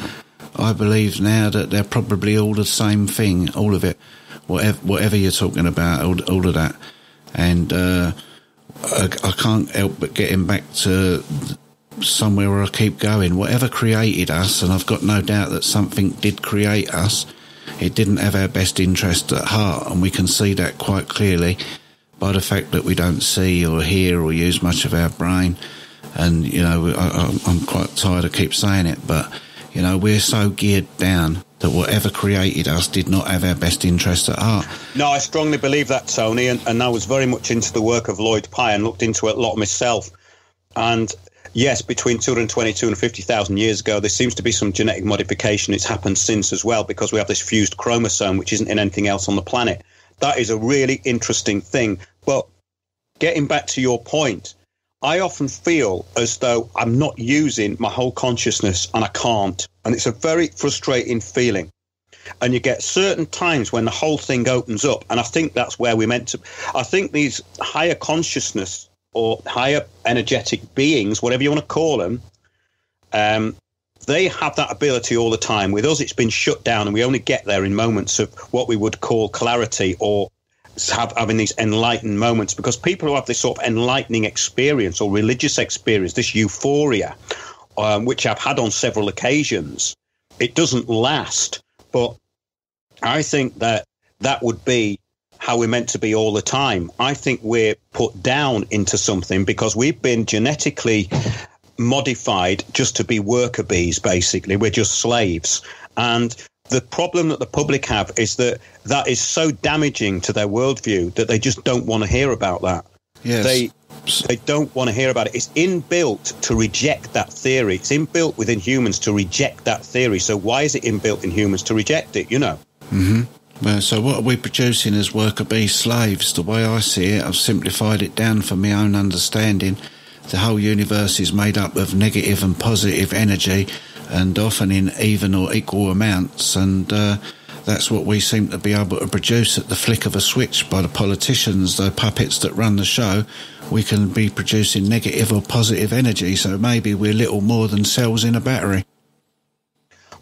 S2: I believe now that they're probably all the same thing, all of it, whatever you're talking about, all of that. And I can't help but getting back to somewhere where I keep going. Whatever created us, and I've got no doubt that something did create us, it didn't have our best interest at heart, and we can see that quite clearly by the fact that we don't see or hear or use much of our brain. And, you know, I'm quite tired of keep saying it, but you know, we're so geared down that whatever created us did not have our best interest at heart.
S1: No, I strongly believe that, Tony, and I was very much into the work of Lloyd Pye and looked into it a lot myself. And yes, between 222 and 50,000 years ago, there seems to be some genetic modification. It's happened since as well, because we have this fused chromosome, which isn't in anything else on the planet. That is a really interesting thing. But getting back to your point, I often feel as though I'm not using my whole consciousness, and I can't. And it's a very frustrating feeling. And you get certain times when the whole thing opens up. And I think that's where we're meant to. I think these higher consciousness or higher energetic beings, whatever you want to call them, they have that ability all the time. With us, it's been shut down, and we only get there in moments of what we would call clarity, or having these enlightened moments, because people who have this sort of enlightening experience or religious experience, this euphoria, which I've had on several occasions, it doesn't last. But I think that would be how we're meant to be all the time. I think we're put down into something because we've been genetically modified just to be worker bees, basically. We're just slaves. And the problem that the public have is that is so damaging to their worldview that they just don't want to hear about that.
S2: Yes.
S1: They don't want to hear about it. It's inbuilt to reject that theory. It's inbuilt within humans to reject that theory. So why is it inbuilt in humans to reject it, you know?
S2: Mm-hmm. Well, so what are we producing as worker bee slaves? The way I see it, I've simplified it down for my own understanding. The whole universe is made up of negative and positive energy, and often in even or equal amounts, and that's what we seem to be able to produce at the flick of a switch by the politicians, the puppets that run the show. We can be producing negative or positive energy, so maybe we're little more than cells in a battery.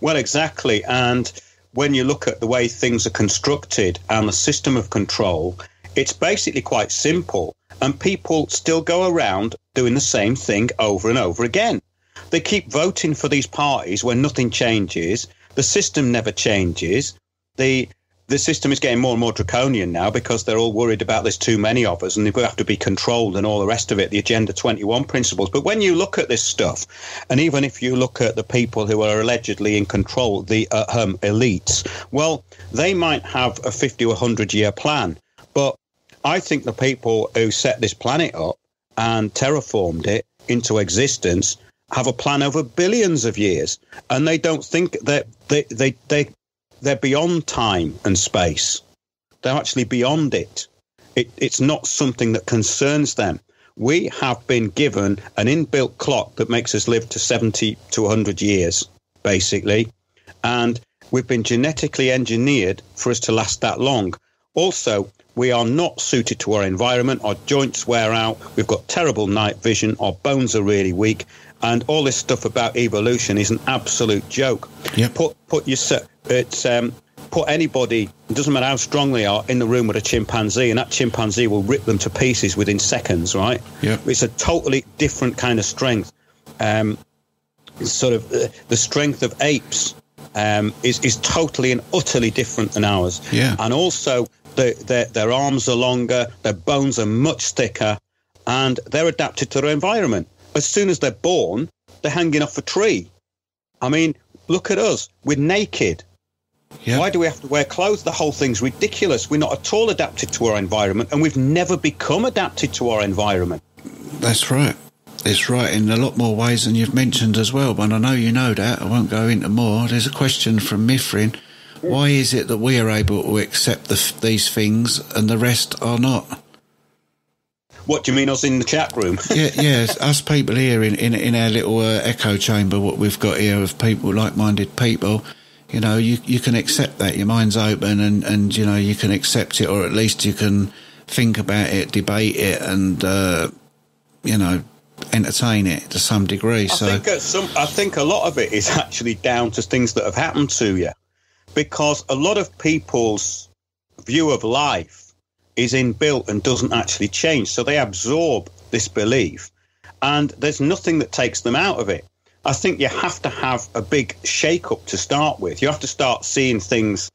S1: Well, exactly, and when you look at the way things are constructed and the system of control, It's basically quite simple, and people still go around doing the same thing over and over again. They keep voting for these parties when nothing changes. The system never changes. The system is getting more and more draconian now because they're all worried about there's too many of us and they have to be controlled and all the rest of it, the Agenda 21 principles. But when you look at this stuff, and even if you look at the people who are allegedly in control, the elites, well, they might have a 50 or 100-year plan. But I think the people who set this planet up and terraformed it into existence have a plan over billions of years. And they don't think that they're beyond time and space. They're actually beyond it. It's not something that concerns them. We have been given an inbuilt clock that makes us live to 70 to 100 years, basically. And we've been genetically engineered for us to last that long. Also, we are not suited to our environment. Our joints wear out. We've got terrible night vision. Our bones are really weak. And all this stuff about evolution is an absolute joke.
S2: Yep.
S1: Put anybody, it doesn't matter how strong they are, in the room with a chimpanzee, and that chimpanzee will rip them to pieces within seconds, right?
S2: Yep.
S1: It's a totally different kind of strength. The strength of apes is totally and utterly different than ours.
S2: Yeah.
S1: And also, their arms are longer, their bones are much thicker, and they're adapted to their environment. As soon as they're born, they're hanging off a tree. I mean, look at us. We're naked.
S2: Yep.
S1: Why do we have to wear clothes? The whole thing's ridiculous. We're not at all adapted to our environment, and we've never become adapted to our environment.
S2: That's right. It's right in a lot more ways than you've mentioned as well, but I know you know that. I won't go into more. There's a question from Mithrin. Why is it that we are able to accept these things and the rest are not?
S1: What do you mean, us in the chat room?
S2: yeah, us people here in our little echo chamber, what we've got here of people, like-minded people, you know, you can accept that. Your mind's open and you know, you can accept it, or at least you can think about it, debate it, and, you know, entertain it to some degree.
S1: I think a lot of it is actually down to things that have happened to you, because a lot of people's view of life is inbuilt and doesn't actually change. So they absorb this belief and there's nothing that takes them out of it. I think you have to have a big shake-up to start with. You have to start seeing things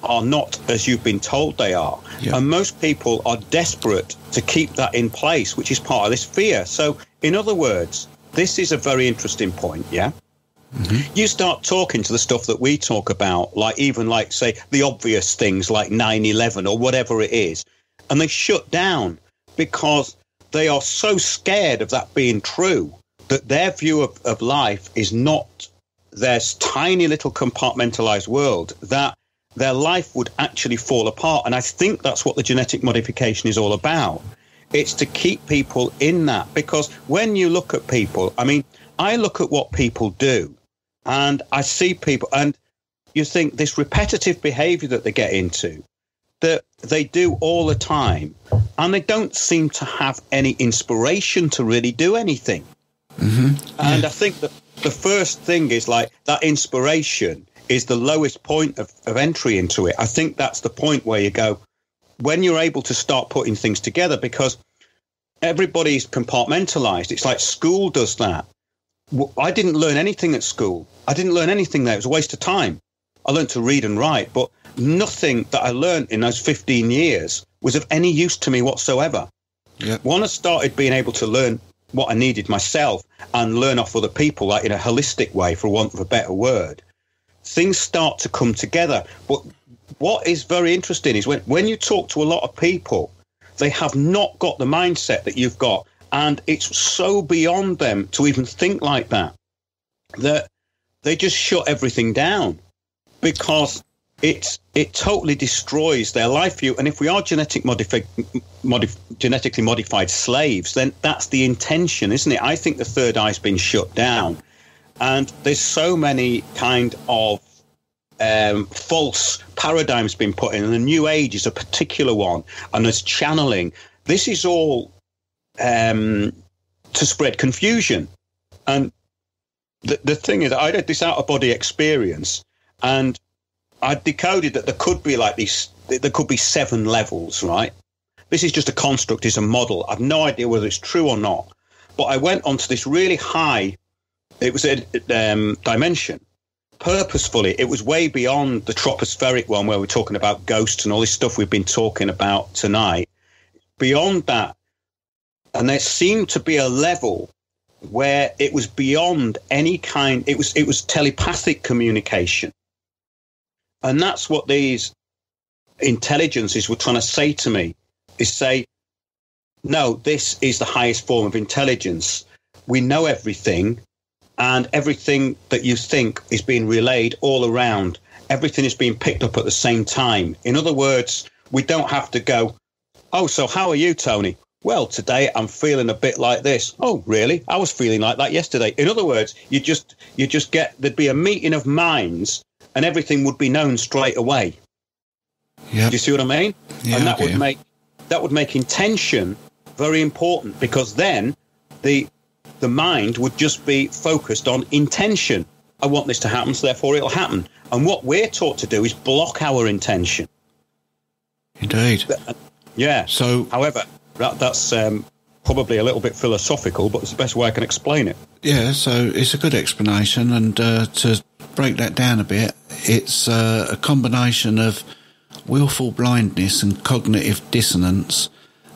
S1: are not as you've been told they are. Yep. And most people are desperate to keep that in place, which is part of this fear. So, in other words, this is a very interesting point, yeah? Mm-hmm. You start talking to the stuff that we talk about, like say, the obvious things like 9/11 or whatever it is, and they shut down because they are so scared of that being true that their view of life is not their tiny little compartmentalized world, that their life would actually fall apart. And I think that's what the genetic modification is all about. It's to keep people in that, because when you look at people, I mean, I look at what people do, and I see people, and you think this repetitive behavior that they get into, that they do all the time, and they don't seem to have any inspiration to really do anything. Mm-hmm. And I think that the first thing is like that inspiration is the lowest point of entry into it. I think that's the point where you go, when you're able to start putting things together, because everybody's compartmentalized. It's like school does that. I didn't learn anything at school. I didn't learn anything there. It was a waste of time. I learned to read and write, but nothing that I learned in those 15 years was of any use to me whatsoever. Yep. When I started being able to learn what I needed myself and learn off other people, like in a holistic way, for want of a better word, things start to come together. But what is very interesting is when you talk to a lot of people, they have not got the mindset that you've got. And it's so beyond them to even think like that, that they just shut everything down, because it totally destroys their life view. And if we are genetically modified slaves, then that's the intention, isn't it? I think the third eye's been shut down. And there's so many kind of false paradigms been put in. And the New Age is a particular one. And there's channeling. This is all to spread confusion. And the thing is, I had this out-of-body experience, and I decoded that there could be 7 levels, right? this is just a construct, it's a model. I've no idea whether it's true or not. But I went onto this really high, it was a dimension, purposefully. It was way beyond the tropospheric one where we're talking about ghosts and all this stuff we've been talking about tonight. Beyond that, and there seemed to be a level where it was beyond any kind, it was telepathic communication. And that's what these intelligences were trying to say to me, is say, no, this is the highest form of intelligence. We know everything, and everything that you think is being relayed all around. Everything is being picked up at the same time. In other words, we don't have to go, oh, so how are you, Tony? Well, today I'm feeling a bit like this. Oh, really? I was feeling like that yesterday. In other words, you just get, there'd be a meeting of minds and everything would be known straight away.
S2: Yeah.
S1: Do you see what I mean?
S2: Yeah,
S1: and that would make intention very important, because then the mind would just be focused on intention. I want this to happen, so therefore it'll happen. And what we're taught to do is block our intention.
S2: Indeed.
S1: Yeah.
S2: So,
S1: however, that's probably a little bit philosophical, but it's the best way I can explain it.
S2: Yeah, so it's a good explanation, and to break that down a bit, it's a combination of willful blindness and cognitive dissonance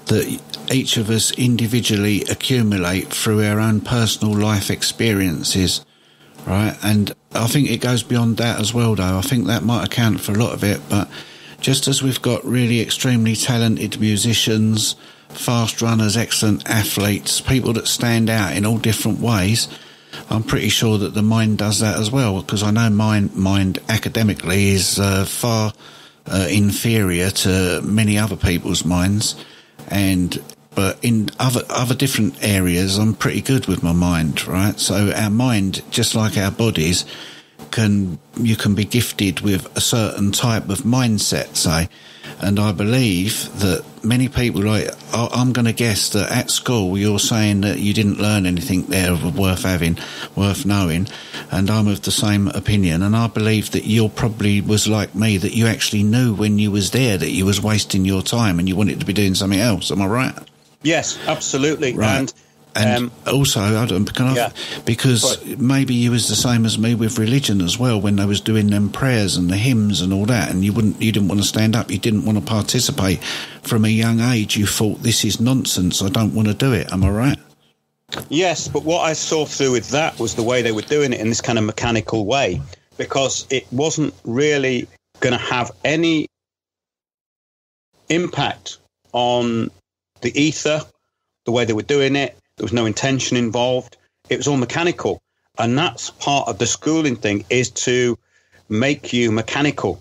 S2: that each of us individually accumulate through our own personal life experiences, right? And I think it goes beyond that as well, though. I think that might account for a lot of it, but just as we've got really extremely talented musicians, fast runners, excellent athletes, people that stand out in all different ways, I'm pretty sure that the mind does that as well, because I know mind academically is far inferior to many other people's minds, but in other different areas I'm pretty good with my mind, right? So our mind, just like our bodies, you can be gifted with a certain type of mindset, say. And I believe that many people, like, I'm going to guess that at school you're saying that you didn't learn anything there worth knowing, and I'm of the same opinion. And I believe that you probably was like me, that you actually knew when you was there that you was wasting your time and you wanted to be doing something else. Am I right?
S1: Yes, absolutely.
S2: Right. And also, because maybe you was the same as me with religion as well, when they was doing them prayers and the hymns and all that, and you didn't want to stand up, you didn't want to participate. From a young age, you thought, this is nonsense, I don't want to do it. Am I right?
S1: Yes, but what I saw through with that was the way they were doing it in this kind of mechanical way, because it wasn't really going to have any impact on the ether, the way they were doing it. There was no intention involved. It was all mechanical. And that's part of the schooling thing, is to make you mechanical.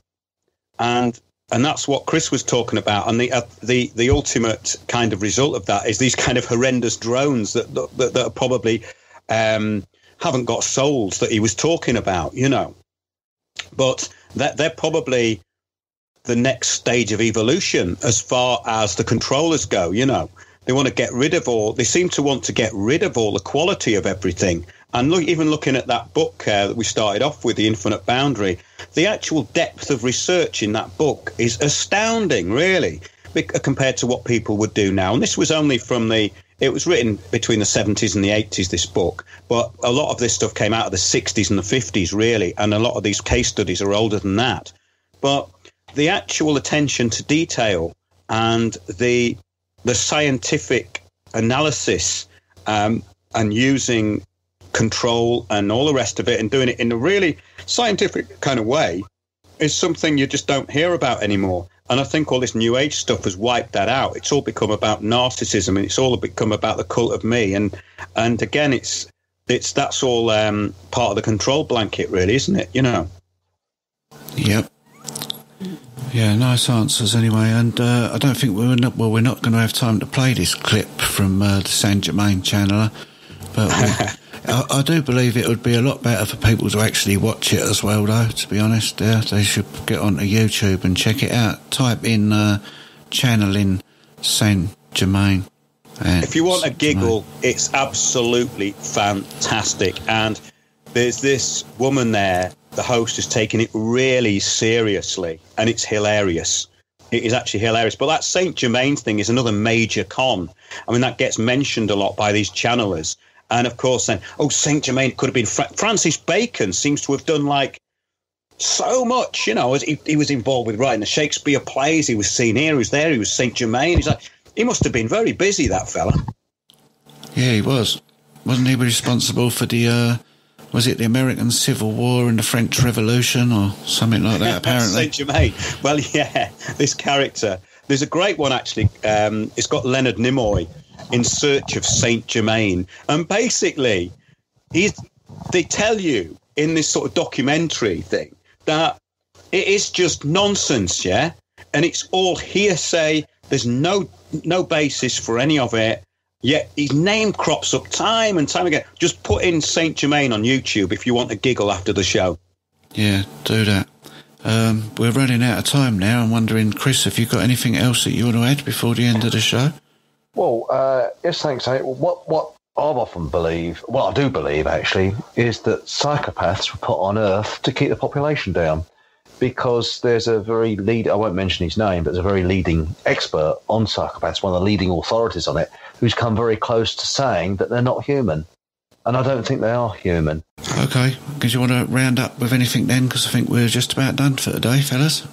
S1: And that's what Chris was talking about. And the ultimate kind of result of that is these kind of horrendous drones that are probably haven't got souls, that he was talking about, you know. But they're probably the next stage of evolution as far as the controllers go, you know. They seem to want to get rid of all the quality of everything. And even looking at that book that we started off with, The Infinite Boundary, the actual depth of research in that book is astounding, really, compared to what people would do now. And this was only it was written between the 70s and the 80s, this book, but a lot of this stuff came out of the 60s and the 50s, really, and a lot of these case studies are older than that. But the actual attention to detail and the scientific analysis and using control and all the rest of it and doing it in a really scientific kind of way is something you just don't hear about anymore. And I think all this New Age stuff has wiped that out. It's all become about narcissism, and it's all become about the cult of me. And again, that's all part of the control blanket, really, isn't it? You know.
S2: Yep. Yeah, nice answers anyway, and I don't think we're not going to have time to play this clip from the Saint Germain channeler, but I do believe it would be a lot better for people to actually watch it as well, though, to be honest. They should get onto YouTube and check it out. Type in channeling Saint Germain.
S1: If you want a giggle, it's absolutely fantastic. And there's this woman there, the host is taking it really seriously, and it's hilarious. It is actually hilarious. But that Saint Germain thing is another major con. I mean, that gets mentioned a lot by these channelers. And, of course, then, Saint Germain could have been... Francis Bacon seems to have done, like, so much, you know. He was involved with writing the Shakespeare plays. He was seen here, he was there, he was Saint Germain. He's like, he must have been very busy, that fella.
S2: Yeah, he was. Wasn't he responsible for the... was it the American Civil War and the French Revolution or something like that, apparently?
S1: Saint Germain. Well, yeah, this character. There's a great one, actually. It's got Leonard Nimoy in search of Saint Germain. And basically, they tell you in this sort of documentary thing that it is just nonsense, yeah? And it's all hearsay. There's no basis for any of it. Yet his name crops up time and time again. Just put in Saint Germain on YouTube if you want to giggle after the show. Yeah,
S2: do that. We're running out of time now. I'm wondering, Chris, have you got anything else that you want to add before the end of the show?
S3: Well, yes, thanks. What I've often believed, what I do believe actually, is that psychopaths were put on Earth to keep the population down. Because there's a very I won't mention his name, but there's a very leading expert on psychopaths, one of the leading authorities on it, who's come very close to saying that they're not human. And I don't think they are human.
S2: Okay, because you want to round up with anything then? Because I think we're just about done for today, fellas.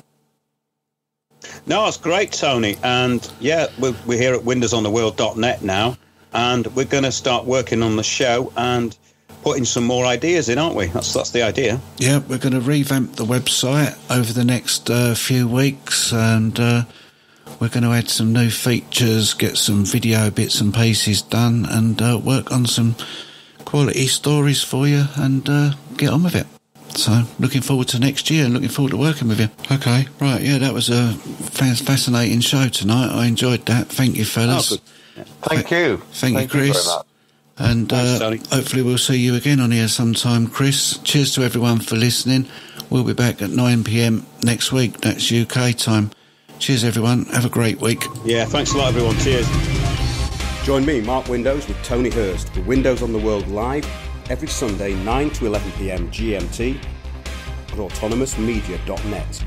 S1: No, it's great, Tony. And yeah, we're here at windowsontheworld.net now, and we're going to start working on the show and putting some more ideas in, aren't we? That's the idea.
S2: Yeah, we're going to revamp the website over the next few weeks, and we're going to add some new features, get some video bits and pieces done, and work on some quality stories for you, and get on with it. So, looking forward to next year and looking forward to working with you. Okay, right, yeah, that was a fascinating show tonight. I enjoyed that. Thank you, fellas.
S3: Thank you.
S2: Thank you, Chris.
S3: You very much.
S2: And hopefully we'll see you again on here sometime, Chris. Cheers to everyone for listening. We'll be back at 9 p.m. next week. That's UK time. Cheers, everyone. Have a great week.
S1: Yeah, thanks a lot, everyone. Cheers.
S4: Join me, Mark Windows, with Tony Hurst for Windows on the World Live every Sunday, 9 to 11 p.m. GMT at autonomousmedia.net.